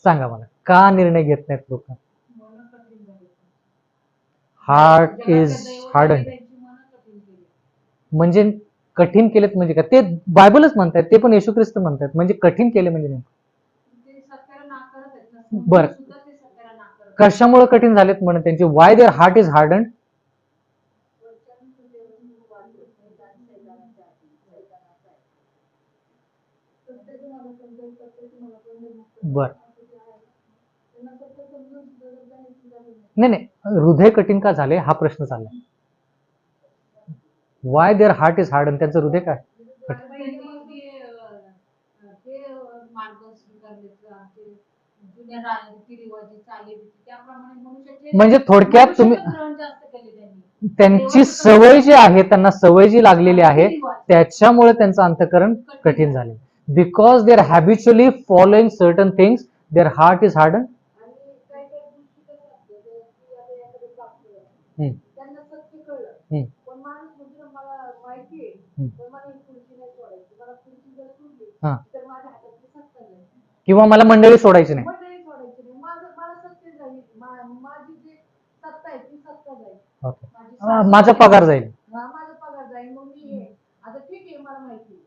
सांगा मला, का निर्णय घेत नाहीत लोक? Heart is harden. म्हणजे कठीण केलेत म्हणजे का? ते बायबलच म्हणतात, ते पण येशू ख्रिस्त म्हणतात. म्हणजे कठीण केले म्हणजे नाही. बर, कशामुळे कठीण झालेत म्हणे त्यांचे? Why their heart is harden? बर, नाही, हृदय कठीण का झाले हा प्रश्न चाललाय. Why their heart is harden, त्यांचं हृदय काय? म्हणजे थोडक्यात तुम्ही, त्यांची सवय जी आहे, त्यांना सवय जी लागलेली आहे त्याच्यामुळे त्यांचं अंतःकरण कठीण झाले. Because they are habitually following certain things, their heart is harden. त्यांना सत्य कळलं. पण माणूस म्हणजे मला माहिती आहे, पण मला ही खुर्ची नाही सोडायची. मला खुर्ची जर सोडली तर माझ्या हातातली सत्ता जाईल किंवा मला मंडळी सोडायची नाही. मंडळी सोडायची नाही. मला सत्य जाईल. माझी जी सत्ता आहे ती सत्ता जाईल. माझा पगार जाईल. माझा पगार जाईल. मग मी हे आता ठीक आहे, मला माहिती.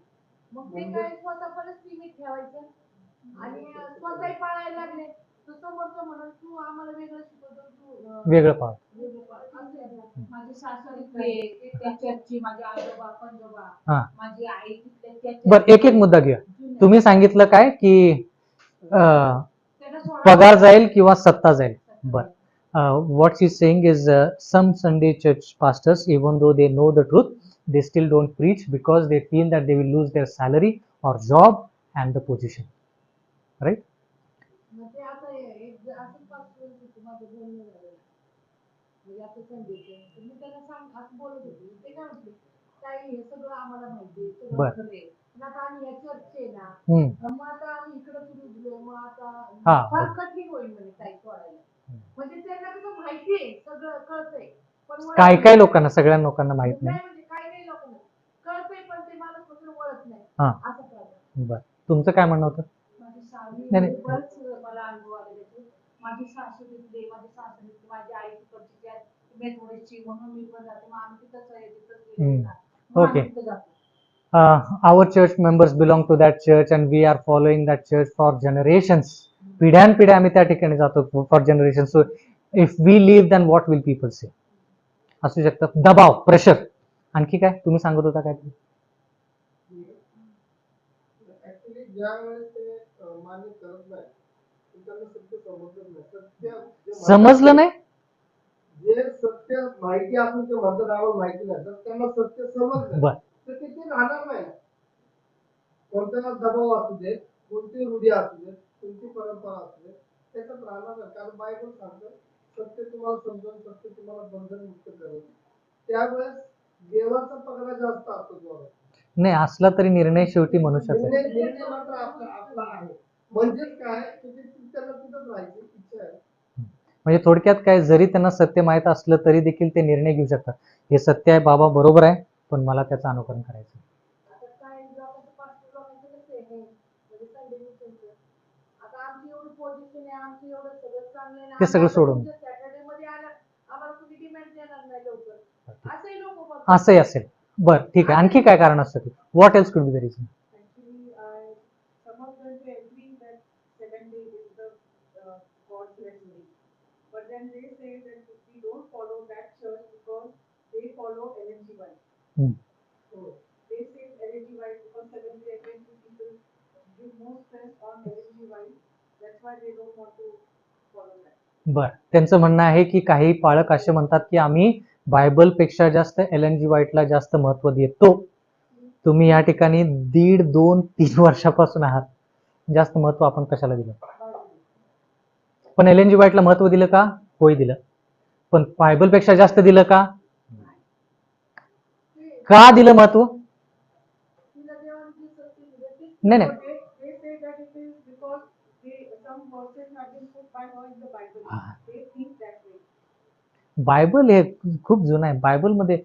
मग ते काय स्वतः पण सीमित ठेवायचं आणि स्वतःही पाळायला लागले. तू समोरचं म्हणून तू आम्हाला वेगळं शिकवतो, तू वेगळं पाळ. माझी सासू त्या चर्चची, माझे आजोबा पंजोबा, माझी आई बर, एक एक मुद्दा घेऊया. तुम्ही सांगितलं काय की पगार जाईल किंवा सत्ता जाईल. बर, what she's saying is some Sunday church pastors, even though they know the truth, they still don't preach because they feel that they will lose their salary or job and the position, right? म्हणजे आता एक असं पासून माझं बोलणं झालं म्हणजे आता संडेचं मी त्याला असं बोलत होते. ते काय म्हटले, ताई हे सगळं आम्हाला माहिती आहे, सगळं खरं आहे. पण आता आम्ही या चर्चचे ना, मग आता आम्ही इकडं रुजलो, मग आता फार कठीण होईल म्हणे ताई सोडायला. म्हणजे त्यांना कसं माहिती आहे, सगळं कळतंय, पण काय काय लोकांना, सगळ्या लोकांना माहित नाही. म्हणजे काही लोकांना कळतंय पण ते मला फक्त वळत नाही असं प्रॉब्लेम. बर, तुमचं काय म्हणणं होतं? माझी सासू बरंच मला अनुभव आले त्याचे. माझी सासू दिसते, माझी सासू दिसते, माझी आई तिकडची मेथोडीची, म्हणून मी पण जाते. मग आम्ही तिथंच आहे, तिथंच गेले ना, Okay. Our church members belong to that church and we are following that church for generations. पिढ्यानपिढ्या आम्ही त्या ठिकाणी जातो for generations. So if we leave, then what will people say? असू शकतं. दबाव, प्रेशर. आणखी काय तुम्ही सांगत होता काय? समजलं नाही. जे सत्य माहिती असून ते म्हणतात आम्हाला माहिती नाही, तर त्यांना सत्य समजलं तर ते राहणार नाही. कोणत्याला दबाव असू दे, कोणती रूढी असू दे, कोणती परंपरा असू दे, त्याच्यात राहणार नाही. कारण बायबल सांगतं सत्य तुम्हाला समजून, सत्य तुम्हाला बंधन मुक्त करेल. त्यावेळेस देवाचा पगार जास्त असतो तुम्हाला. नाही असला तरी निर्णय शेवटी मनुष्याचा. निर्णय मात्र आपला आहे. म्हणजेच काय की त्याला तिथंच राहायची इच्छा आहे. म्हणजे थोडक्यात काय, जरी त्यांना सत्य माहित असलं तरी देखील ते निर्णय घेऊ शकतात. हे सत्य आहे बाबा, बरोबर आहे, पण मला त्याचं अनुकरण करायचं. ते सगळं सोडून असंही असेल. बर, ठीक आहे. आणखी काय कारण असतं? व्हॉट एल्स कुड be the reason? But then they say that we don't follow that church because they follow LNG White. So they say LNG White because Seventh-day Adventist people give more stress on LNG White. That's why they don't want to follow that. बर, त्यांचं म्हणणं आहे की काही पालक असे म्हणतात की आम्ही बायबल पेक्षा जास्त LNG व्हाईटला जास्त महत्व देतो. तुम्ही या ठिकाणी 1.5, 2, 3 वर्षापासून आहात, जास्त महत्व आपण कशाला दिलं? पण LNG व्हाईटला महत्व दिलं का? होय दिलं. पण बायबल पेक्षा जास्त दिलं का? का दिलं महत्व? नाही नाही, बायबल हे खूप जुनं आहे. बायबल मध्ये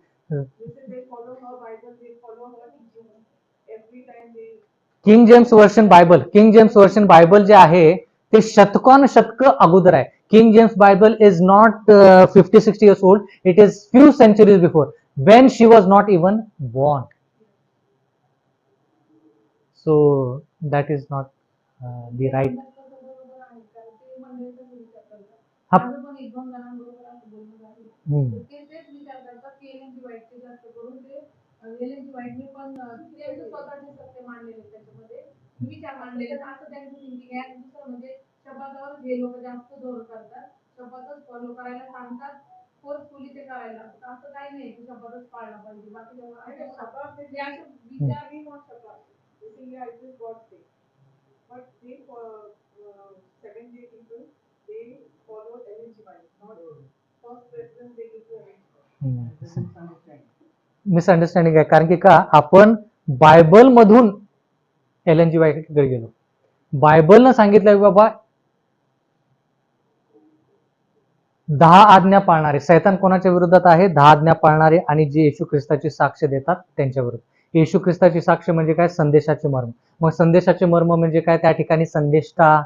king James version Bible, king James version Bible जे आहे ते शतक अगोदर आहे. King James Bible is not 50-60 years old. It is few centuries before, when she was not even born. So that is not the right. विचार मांडलेले असं त्यांचं थिंकिंग आहे. दुसरं म्हणजे शब्दावर जे लोक जास्त जोर करतात, शब्दातच फॉलो करायला सांगतात, फोर्सफुली ते करायला लागतात. असं काही नाही की शब्दातच पाळला पाहिजे. बाकी विचार ही नॉट शब्द. Basically, I just got sick. But they Seventh-day people, they follow LNG White, not first preference they give to LNG. Misunderstanding आहे. कारण की का आपण बायबल मधून LNG व्हाईटकडे गेलो. बायबलनं सांगितलं बाबा 10 आज्ञा पाळणारे. सैतान कोणाच्या विरोधात आहे? 10 आज्ञा पाळणारे आणि जे येशू ख्रिस्ताची साक्ष देतात त्यांच्या विरुद्ध. येशू ख्रिस्ताची साक्ष म्हणजे काय? संदेशाचे मर्म. मग संदेशाचे मर्म म्हणजे काय? त्या ठिकाणी संदेष्टा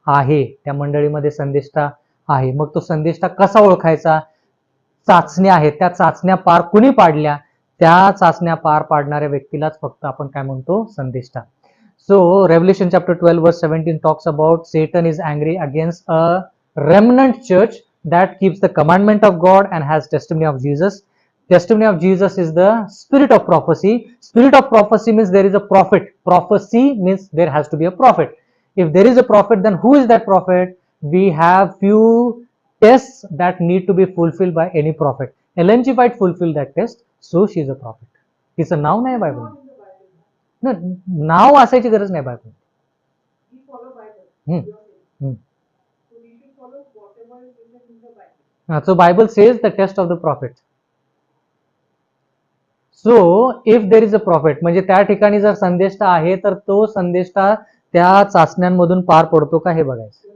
आहे, त्या मंडळीमध्ये संदेष्टा आहे. मग तो संदेष्टा कसा ओळखायचा? चाचण्या आहेत, त्या चाचण्या पार कुणी पाडल्या? त्या चाचण्या पार पाडणाऱ्या व्यक्तीलाच फक्त आपण काय म्हणतो? संदेष्टा. सो रेव्हल्यूशन चॅप्टर 12 वर्स 17 talks about Satan is angry against a remnant church that keeps the commandment of God and has testimony of Jesus. Testimony of Jesus is the spirit of prophecy. Spirit of prophecy means there is a prophet. Prophecy means there has to be a prophet. If there is a prophet, then who is that prophet? We have few tests that need to be fulfilled by any prophet. Ellen G. White fulfilled that test, so she is a prophet. तिचं नाव नाही Bible. नाव असायची गरज नाही Bible. We follow Bible. Hmm. You are saying. Hmm. So we should follow whatever is written in the Bible. So Bible says the test of the prophet. So if there is a prophet, म्हणजे त्या ठिकाणी जर संदेष्टा आहे तर तो संदेष्टा त्या चाचण्यांमधून पार पडतो का हे बघायचं.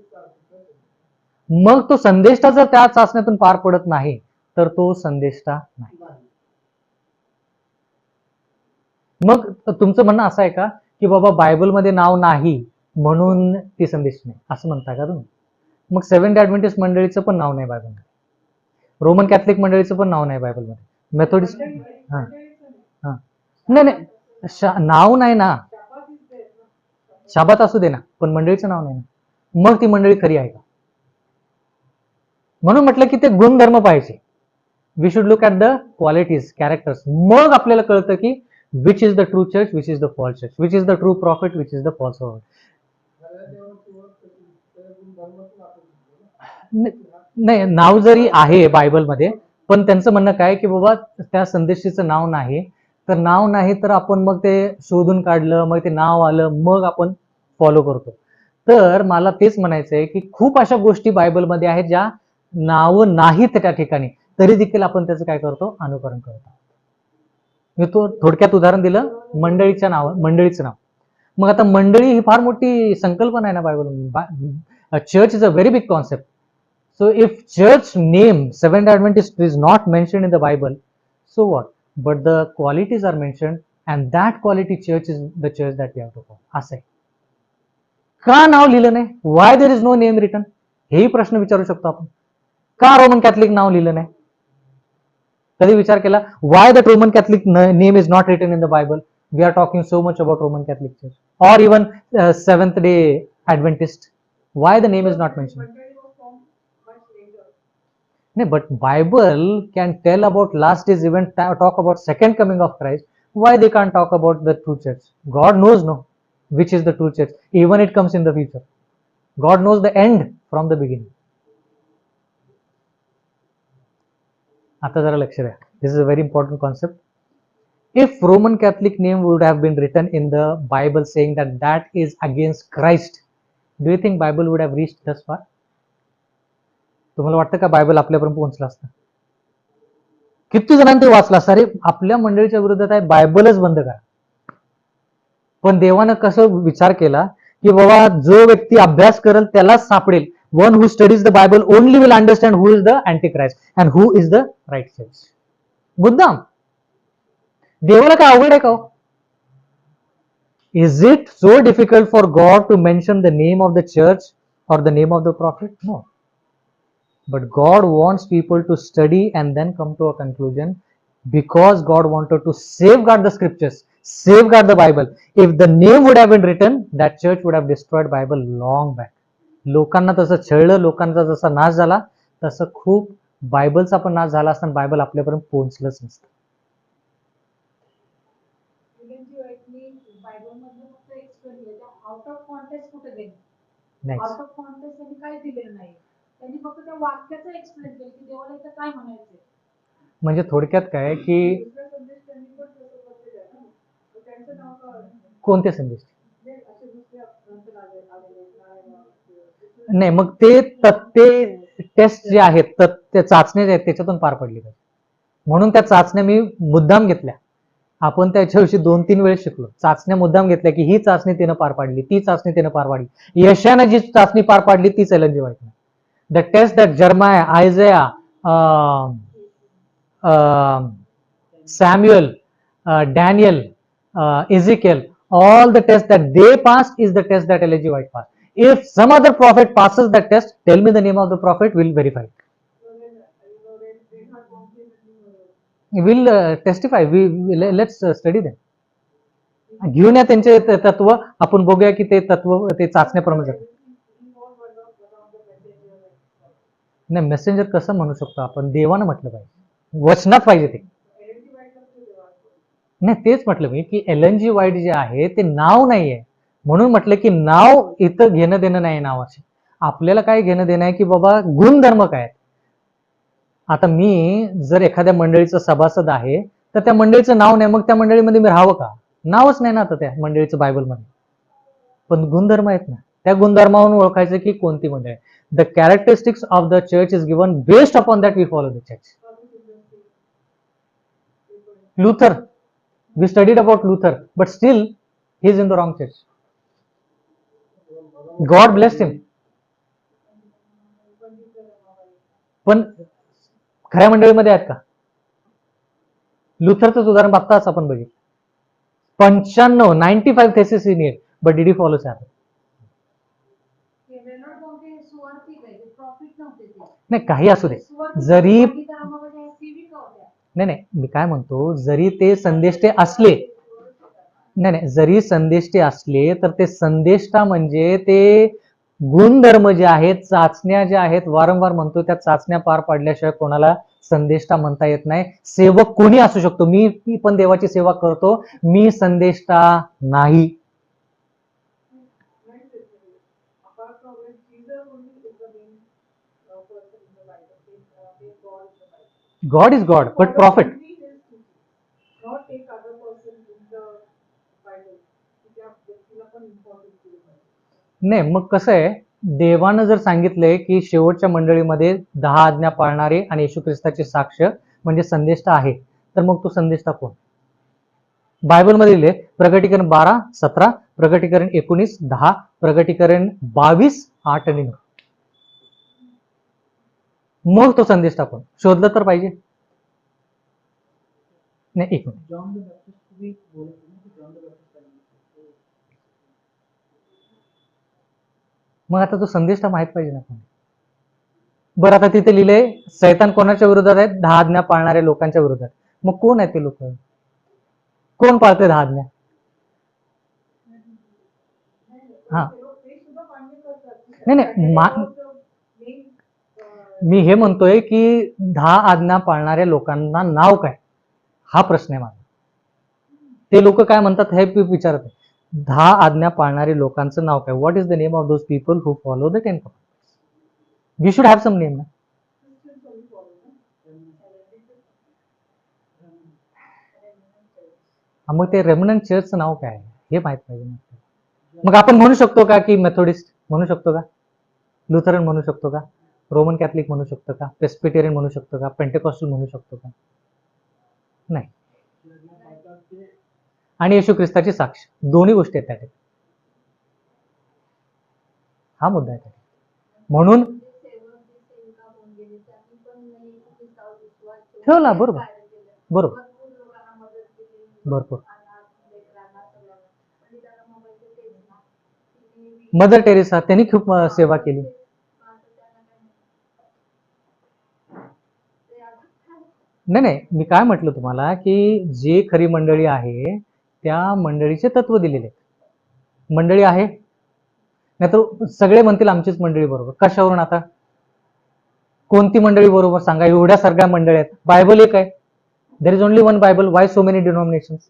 मग तो संदेष्टा जर त्या चाचण्यातून पार पडत नाही तर तो संदेष्टा नाही. मग तुमचं म्हणणं असं आहे का की बाबा बायबलमध्ये नाव नाही म्हणून ती संदेश नाही असं म्हणता का तुम्ही? मग सेव्हन्थ ॲडव्हेंटिस्ट मंडळीचं पण नाव नाही बायबलमध्ये, रोमन कॅथलिक मंडळीचं पण नाव नाही बायबलमध्ये, मेथोडिस्ट हां हां नाही नाही नाव नाही ना. Shabbat is there. No? शाबात असू दे ना, पण मंडळीचं नाव नाही ना. मग ती मंडळी खरी आहे का? म्हणून म्हटलं की ते गुणधर्म पाहिजे. We should look at the qualities, characters. मग आपल्याला कळतं की which is the true church, which is the false church, which is the true prophet, which is the false prophet. नाही नाव जरी आहे बायबलमध्ये पण त्यांचं म्हणणं काय की बाबा त्या संदेशीचं नाव नाही, तर नाव नाही तर आपण मग ते शोधून काढलं, मग ते नाव आलं, मग आपण फॉलो करतो. तर मला तेच म्हणायचं आहे की खूप अशा गोष्टी बायबलमध्ये आहेत ज्या नावं नाहीत त्या ठिकाणी, तरी देखील आपण त्याचं काय करतो? अनुकरण करतो. मी तो थोडक्यात उदाहरण दिलं मंडळीचं नाव. मग आता मंडळी ही फार मोठी संकल्पना आहे ना Bible. Church is a very big concept. So if church name Seventh Adventist is not mentioned in the Bible, so what? But the qualities are mentioned and that quality church is the church that we have to follow. असं आहे. का नाव लिहिलं नाही? Why there is no name written? हेही प्रश्न विचारू शकतो आपण. का रोमन कॅथलिक नाव लिहिलं नाही? कधी विचार केला? Why that Roman Catholic name is not written in the Bible? We are talking so much about Roman Catholic Church or even Seventh Day Adventist. Why the name is not mentioned? Monday was formed much later. No, but Bible can tell about last days event, talk about second coming of Christ. Why they can't talk about the true church? God knows no, which is the true church. Even it comes in the future. God knows the end from the beginning. आता जरा लक्ष द्या. This is a very important concept. If Roman Catholic name would have been written in the Bible saying that that is against Christ, do you think Bible would have reached thus far? तुम्हाला वाटतं का Bible आपल्यापर्यंत पोहोचला असतं? किती जणांनी ते वाचलं असतं? अरे आपल्या मंडळीच्या विरोधात आहे, बायबलच बंद करा. पण देवानं कसं विचार केला की बाबा जो व्यक्ती अभ्यास करेल त्यालाच सापडेल. One who studies the Bible only will understand who is the antichrist and who is the right church. मुद्दाम देवाला काय अवघड आहे का? Is it so difficult for God to mention the name of the church or the name of the prophet? No. But God wants people to study and then come to a conclusion because God wanted to safeguard the scriptures, safeguard the Bible. If the name would have been written, that church would have destroyed Bible long back. लोकांना तसं छळलं, लोकांचा जसा नाश झाला तसं खूप बायबलचा पण नाश झाला असताना बायबल आपल्यापर्यंत पोहोचलंच नसतं. Ellen G. Whiteनी Bible मधलं फक्त एक्सप्लेन केलं. आउट ऑफ कॉन्टेक्स्ट कुठे गेलं? नाही आउट ऑफ कॉन्टेक्स्ट त्यांनी काय दिलेलं नाही. त्यांनी फक्त त्या वाक्याचं एक्सप्लेन केलं की देवाला इथं काय म्हणायचंय. म्हणजे थोडक्यात काय की दुसरा संदेश त्यांनी पण तसं बदलेलं आहे ना. तर त्यांचं नाव काय? कोणते संदेश? असे दुसऱ्या ग्रंथ आलेले नाही मग ते टेस्ट जे आहेत तर त्या चाचण्या जे आहेत त्याच्यातून पार पडली पाहिजे. म्हणून त्या चाचण्या मी मुद्दाम घेतल्या. आपण त्याच्याविषयी 2-3 वेळेस शिकलो. चाचण्या मुद्दाम घेतल्या की ही चाचणी तिनं पार पाडली, ती चाचणी तिनं पार पाडली. यशानं जी चाचणी पार पाडली तीच एलन जी व्हाईटने. the test that Jeremiah, Isaiah, Samuel, Daniel, Ezekiel, all the tests that they passed is the test that Ellen G. White passed. If some other prophet passes that test, tell me the name of the prophet, we'll verify it. We'll testify. Let's study them. घेऊन या त्यांचे तत्व, आपण बघूया की ते तत्व ते चाचण्याप्रमाणे जातात. नाही, मेसेंजर कसं म्हणू शकतो आपण? देवानं म्हटलं पाहिजे, वचनात पाहिजे ते. नाही, तेच म्हटलं मी की एलन जी वाईट जे आहे ते नाव नाहीये, म्हणून म्हटलं की नाव इथं घेणं देणं नाही नावाचे. आपल्याला काय घेणं देणं आहे की बाबा गुणधर्म काय आहेत. आता मी जर एखाद्या मंडळीचा सभासद आहे तर त्या मंडळीचं नाव नाही, मग त्या मंडळीमध्ये मी राहावं का? नावच नाही ना आता त्या मंडळीचं बायबलमध्ये, पण गुणधर्म आहेत ना. त्या गुणधर्मावरून ओळखायचं की कोणती मंडळी. The characteristics of the church is given based upon that we follow the church. Luther, we studied about Luther, but still he is in the wrong church. God blessed him. पण खऱ्या मंडळीमध्ये आहेत का? लुथरचं उदाहरण आत्ताच आपण बघितलं. 95 thesis in it, but did he follow Sabbath? नाही, काही असू दे, जरी नाही, मी काय म्हणतो, जरी ते संदेष्टे असले, नाही, जरी संदेष्टे असले तर ते संदेष्टा म्हणजे ते गुणधर्म जे आहेत, चाचण्या ज्या आहेत, वारंवार म्हणतो त्या चाचण्या पार पाडल्याशिवाय कोणाला संदेष्टा म्हणता येत नाही. सेवक कोणी असू शकतो, मी पण देवाची सेवा करतो, मी संदेष्टा नाही. God is God, but prophet. नाही, मग कसं आहे, देवानं जर सांगितलंय की शेवटच्या मंडळीमध्ये 10 आज्ञा पाळणारे आणि येशू ख्रिस्ताची साक्ष म्हणजे संदेष्टा आहे, तर मग तो संदेष्टा कोण? बायबलमध्ये लिहिले प्रकटीकरण 12:17, प्रकटीकरण 19:10, प्रकटीकरण 22:8 आणि 9. मग तो संदेष्टा कोण? शोधलं तर पाहिजे. नाही, एक मिनिट. मग आता तो संदेष्टा माहित पाहिजे ना. बरं, आता तिथे लिहिलंय सैतान कोणाच्या विरोधात आहेत? 10 आज्ञा पाळणाऱ्या लोकांच्या विरोधात. मग कोण आहेत ते लोक? कोण पाळते 10 आज्ञा? हा, नाही, मी हे म्हणतोय की 10 आज्ञा पाळणाऱ्या लोकांना नाव काय, हा प्रश्न आहे माझा. ते लोक काय म्हणतात हे विचारत आहे. 10 आज्ञा पाळणारे लोकांचं नाव काय? What is the name of those people who follow the 10 commandments? We should have some name ना. मग ते रेमनंट चर्चचं नाव काय आहे हे माहित पाहिजे. मग आपण म्हणू शकतो का की मेथोडिस्ट म्हणू शकतो का? लुथरन म्हणू शकतो का? रोमन कॅथलिक म्हणू शकतो का? प्रेस्बिटेरियन म्हणू शकतो का? पेंटेकॉस्टल म्हणू शकतो का? नाही. आणि येशू ख्रिस्ताची साक्ष, दोन्ही गोष्टी आहेत त्यात. हा मुद्दा आहे. म्हणून ठेवला, बरोबर बरोबर, भरपूर. मदर टेरेसा, त्यांनी खूप सेवा केली. नाही, मी काय म्हटलं तुम्हाला की जे खरी मंडळी आहे त्या मंडळीचे तत्व दिलेले. मंडळी आहे नाही तर सगळे म्हणतील आमचीच मंडळी बरोबर. कशावरून? आता कोणती मंडळी बरोबर सांगा? एवढ्या सगळ्या मंडळी आहेत, बायबल एक आहे. There is only one Bible, why so many denominations?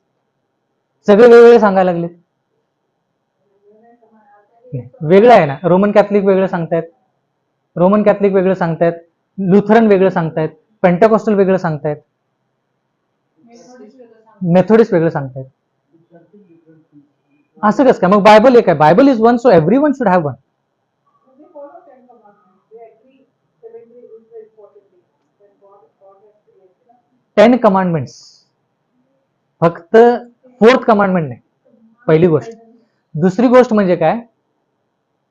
सगळे वेगवेगळे सांगायला लागले. वेगळं आहे ना. रोमन कॅथलिक वेगळं सांगतायत, रोमन कॅथलिक वेगळं सांगतायत, लुथरन वेगळं सांगतायत, पेंटाकॉस्टल वेगळं सांगतायत, मेथोडिस्ट वेगळं सांगतायत. असं कसं काय? मग बायबल एक आहे. Bible is one, so everyone should have one. 10 commandments, फक्त 4th कमांडमेंट नाही. पहिली गोष्ट. दुसरी गोष्ट म्हणजे काय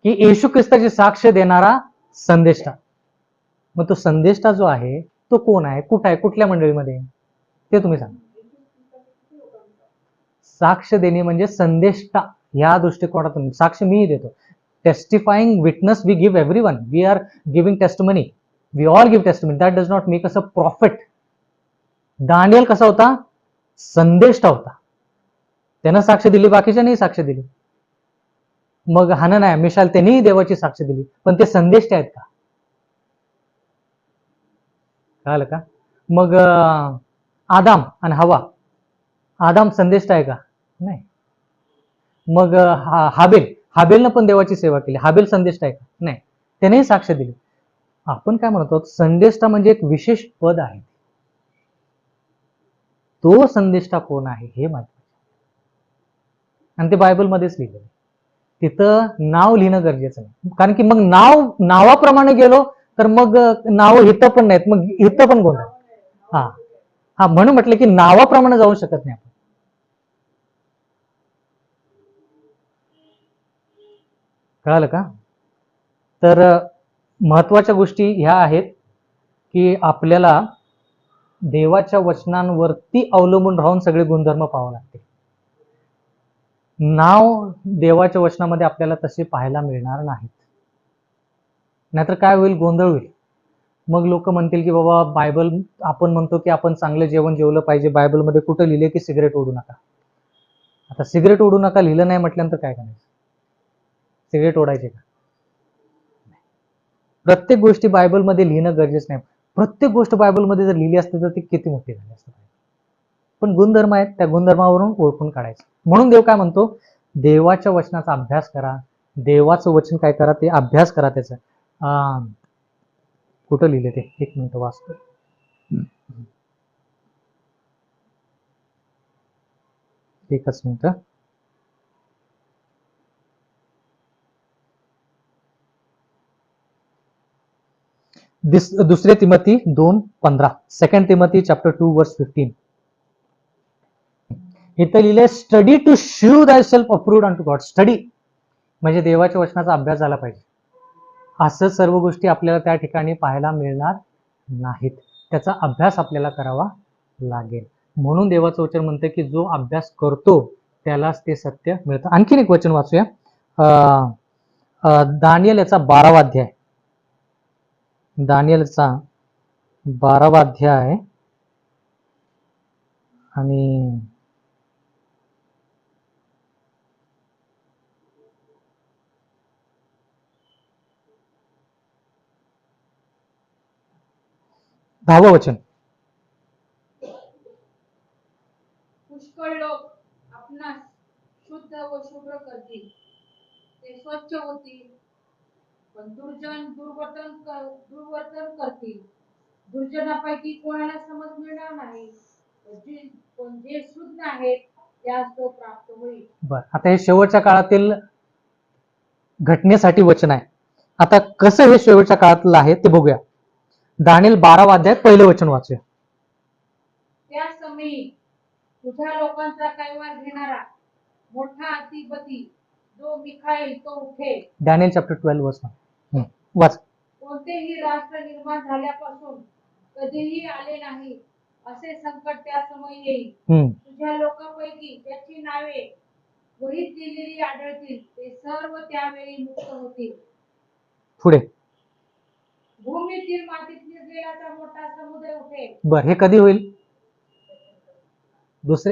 की येशू ख्रिस्ताची साक्ष देणारा संदेष्टा. मग तो संदेष्टा जो आहे तो कोण आहे, कुठं आहे, कुठल्या मंडळीमध्ये आहे? ते तुम्ही सांगा. साक्ष देणे म्हणजे संदेष्टा या दृष्टिकोनातून साक्ष मीही देतो. Testifying witness we give everyone. We are giving testimony. We all give testimony. That does not make us a prophet. दानियल कसा होता? संदेष्टा होता. त्यानं साक्ष दिली, बाकीच्यानेही साक्ष दिली. मग हनन्याह, मिशाल त्यांनीही देवाची साक्ष दिली, पण ते संदेष्टे आहेत का? कळालं का? मग आदाम आणि हवा, आदाम संदेष्टा आहे का? नाही. मग हाबेलनं पण देवाची सेवा केली, हाबेल संदेष्टा आहे का? नाही. त्यानेही साक्ष दिली. आपण काय म्हणतो, संदेष्टा म्हणजे एक विशेष पद आहे. तो संदेष्टा कोण आहे हे माहिती, आणि ते बायबलमध्येच लिहिलेलं. तिथं नाव लिहिणं गरजेचं नाही, कारण की मग नावाप्रमाणे गेलो तर मग नाव इथं पण नाहीत, मग इथं पण गोंधळ. हा म्हणून म्हटलं की नावाप्रमाणे जाऊ शकत नाही आपण. कळालं का? तर महत्वाच्या गोष्टी ह्या आहेत की आपल्याला देवाच्या वचनांवरती अवलंबून राहून सगळे गुणधर्म पाहावे लागते. नाव देवाच्या वचनामध्ये आपल्याला तसे पाहायला मिळणार नाहीत. नाहीतर काय होईल, गोंधळ होईल. मग लोक म्हणतील की बाबा बायबल, आपण म्हणतो की आपण चांगलं जेवण जेवलं पाहिजे, बायबलमध्ये कुठं लिहिले की सिगरेट ओढू नका. आता सिगरेट ओढू नका लिहिलं नाही म्हटल्यानंतर काय करायचं? सिगरेट ओढायचे का? प्रत्येक गोष्टी बायबलमध्ये लिहिणं गरजेचं नाही. प्रत्येक गोष्ट बायबलमध्ये जर लिहिली असते तर ती किती मोठी झाली असते. पण गुणधर्म आहेत, त्या गुणधर्मावरून ओळखून काढायचं. म्हणून देव काय म्हणतो, देवाच्या वचनाचा अभ्यास करा. देवाचं वचन काय करा, ते अभ्यास करा. त्याचा कुठं लिहिले ते, एक मिनिट वाचतो. एकच मिनिट. दुसरे तिमोथी 2:15. सेकंड तिमोथी चॅप्टर 2 वर्स 15. इथं लिहिले, स्टडी टू शो दाय self approved unto God. Study म्हणजे देवाच्या वचनाचा अभ्यास झाला पाहिजे. असं सर्व गोष्टी आपल्याला त्या ठिकाणी पाहायला मिळणार नाहीत. त्याचा अभ्यास आपल्याला करावा लागेल. म्हणून देवाचं वचन म्हणतं की जो अभ्यास करतो त्यालाच ते सत्य मिळतं. आणखीन एक वचन वाचूया. दानियल याचा 12वा अध्याय. दानियलचा 12वा अध्याय आणि 10वं वचन. पुष्कळ लोक आपणास शुद्ध व शुभ्र करतील, ते स्वच्छ होतील, पण दुर्वर्तन करतील. दुर्जनापैकी कोणाला समज मिळणार नाही, पण जे शुद्ध आहेत त्यास तो प्राप्त होईल. बर, आता हे शेवटच्या काळातील घटनेसाठी वचन आहे. आता कसं हे शेवटच्या काळातलं आहे ते बघूया. दानियल 12वा अध्याय पहिलं वचन वाचूया. त्या समयी तुझ्या लोकांचा कैवार घेणारा मोठा अधिपती जो मिखाईल तो उठेल. दानियल चॅप्टर 12 वर्स 1. वाच. कोणतेही राष्ट्र निर्माण झाल्यापासून कधीही आले नाही असे संकट त्या समयी येईल. तुझ्या लोकांपैकी ज्याची नावे वहीत लिहिलेली आढळतील ते सर्व त्यावेळी मुक्त होतील. पुढे. भूमीतील मातीत निघलेला मोठा समुद्र उठेल. बर, हे कधी होईल?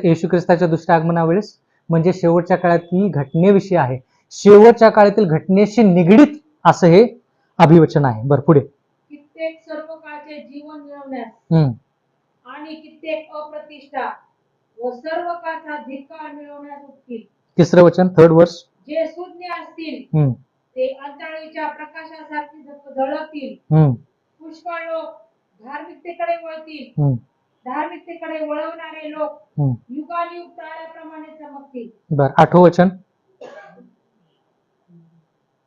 येशू ख्रिस्ताच्या दुसऱ्या आगमनावेळेस, म्हणजे शेवटच्या काळातील घटनेविषयी आहे. शेवटच्या काळातील घटनेशी निगडीत असं हे अभिवचन आहे. बर, पुढे. कित्येक सर्व काळचे जीवन मिळवण्यास आणि कित्येक अप्रतिष्ठा व सर्व काळचा धिक्कार मिळवण्यास उठतील. तिसरं वचन, 3rd वर्स. जे शून्य असतील ते अंतराळीच्या प्रकाशासारखी झळकतील. पुष्कळ लोक धार्मिकतेकडे वळतील. धार्मिकतेकडे वळवणारे लोक युगानुयुग ताऱ्याप्रमाणे चमकतील. बर, 8वं वचन.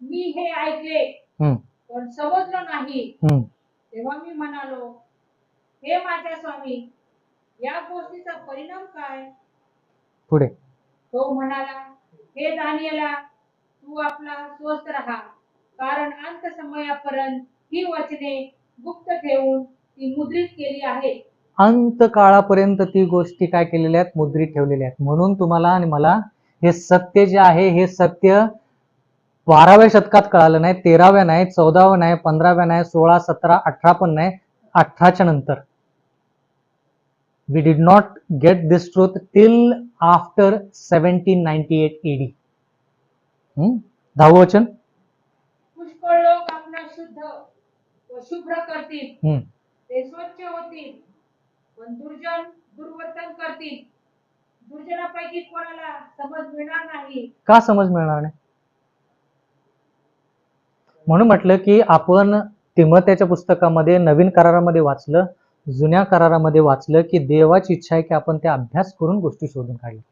मी हे ऐकले पण समजलं नाही. तेव्हा मी म्हणालो, हे माझ्या स्वामी, या गोष्टीचा परिणाम काय? पुढे. तो म्हणाला, हे दानियेला, तू आपला स्वस्थ राहा, कारण अंत समयापर्यंत ही वचने गुप्त ठेवून ती मुद्रित केली आहे. अंत काळापर्यंत ती गोष्टी काय केलेल्या आहेत, मुद्रित ठेवलेल्या आहेत. म्हणून तुम्हाला आणि मला हे सत्य जे आहे, हे सत्य 12व्या शतकात कळालं नाही, 13व्या नाही, 14व्या नाही, 15व्या नाही, 16, 17, 18 पण नाही, 18च्या नंतर. We did not get this truth till after 1798 AD. 10वं वचन. पुष्कळ लोक आपला शुद्ध व शुभ्र करतील, हम्म. ते स्वच्छ होतील, पण दुर्जन दुर्वर्तन करतील. दुर्जनापैकी कोणाला समज मिळणार नाही. का समज मिळणार नाही? म्हणून म्हटलं की आपण तिमोथेच्या पुस्तकामध्ये नवीन करारामध्ये वाचलं, जुन्या करारामध्ये वाचलं की देवाची इच्छा आहे की आपण त्या अभ्यास करून गोष्टी शोधून काढल्या.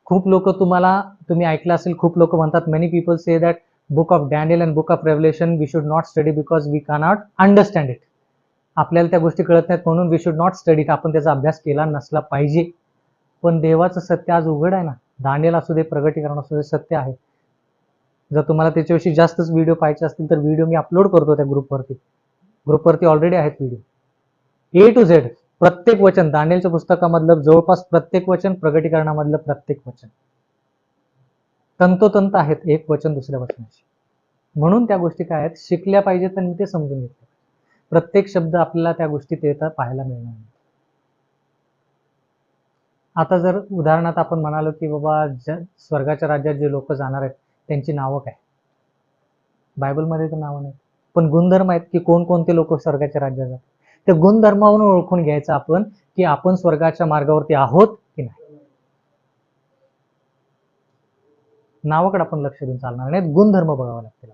खूप लोक तुम्ही ऐकलं असेल, खूप लोक म्हणतात, many people say that book of Daniel and book of Revelation we should not study because we cannot understand it. आपल्याला त्या गोष्टी कळत नाहीत म्हणून we should not study it, आपण त्याचा अभ्यास केला नसला पाहिजे. पण देवाचं सत्य आज उघड आहे ना. दानियल असू दे, प्रगटीकरण असू दे, सत्य आहे. जर तुम्हाला त्याच्याविषयी जास्तच व्हिडिओ पाहायचे असतील तर व्हिडिओ मी अपलोड करतो त्या ग्रुपवरती ऑलरेडी आहेत व्हिडिओ. ए टू झेड प्रत्येक वचन, दानियलच्या पुस्तकामधलं जवळपास प्रत्येक वचन, प्रगटीकरणामधलं प्रत्येक वचन तंतोतंत आहेत, एक वचन दुसऱ्या वचनाशी. म्हणून त्या गोष्टी काय आहेत, शिकल्या पाहिजेत आणि ते समजून घेतलं. प्रत्येक शब्द आपल्याला त्या गोष्टीत येतात पाहायला मिळणार नाही. आता जर उदाहरणार्थ आपण म्हणालो की बाबा स्वर्गाच्या राज्यात जे लोक जाणार आहेत त्यांची नावं काय, बायबलमध्ये तर नावं नाही, पण गुणधर्म आहेत की कोणकोणते लोक स्वर्गाच्या राज्यात जातात. त्या गुणधर्मावरून ओळखून घ्यायचं आपण की आपण स्वर्गाच्या मार्गावरती आहोत की नाही. नावाकडे आपण लक्ष देऊन चालणार नाही, गुणधर्म बघावं लागतील.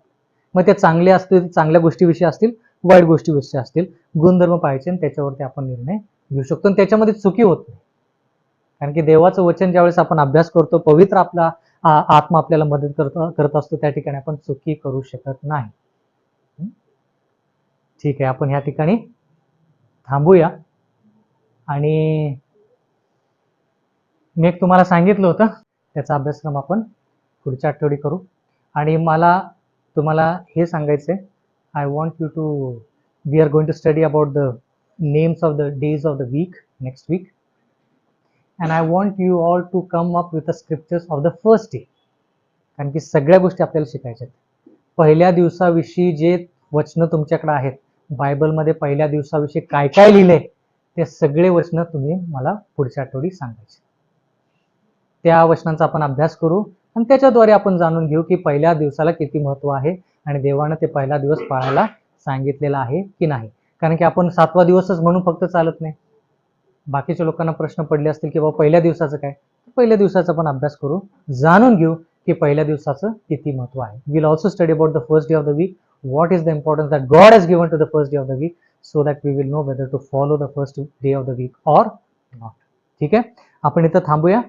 मग ते चांगले असतील, चांगल्या गोष्टीविषयी असतील, वाईट गोष्टीविषयी असतील, गुणधर्म पाहायचे आणि त्याच्यावरती आपण निर्णय घेऊ शकतो. आणि त्याच्यामध्ये चुकी होत नाही, कारण की देवाचं वचन ज्यावेळेस आपण अभ्यास करतो, पवित्र आपला आत्मा आपल्याला मदत करत असतो, त्या ठिकाणी आपण चुकी करू शकत नाही. ठीक आहे, आपण ह्या ठिकाणी थांबूया. आणि मी एक तुम्हाला सांगितलं होतं त्याचा अभ्यासक्रम आपण पुढच्या आठवडी करू. आणि मला तुम्हाला हे सांगायचंय, I want you to, we are going to study about the names of the days of the week next week. And I want you all to come up with the scriptures of the first day. कारण की सगळ्या गोष्टी आपल्याला शिकायच्या आहेत. पहिल्या दिवसाविषयी जे वचनं तुमच्याकडे आहेत, बायबलमध्ये पहिल्या दिवसाविषयी काय काय लिहिलंय, ते सगळे वचनं तुम्ही मला पुढच्या आठवडी सांगायचे. त्या वचनांचा आपण अभ्यास करू आणि त्याच्याद्वारे आपण जाणून घेऊ की पहिल्या दिवसाला किती महत्व आहे आणि देवानं ते पहिला दिवस पाळायला सांगितलेला आहे की नाही. कारण की आपण 7वा दिवसच म्हणून फक्त चालत नाही. बाकीच्या लोकांना प्रश्न पडले असतील की बाबा पहिल्या दिवसाचं काय, पहिल्या दिवसाचा पण अभ्यास करू, जाणून घेऊ की पहिल्या दिवसाचं किती महत्व आहे. Will also study about the first day of the week, what is the importance that God has given to the first day of the week, so that we will know whether to follow the first day of the week or not. ठीक आहे, आपण इथं थांबूया.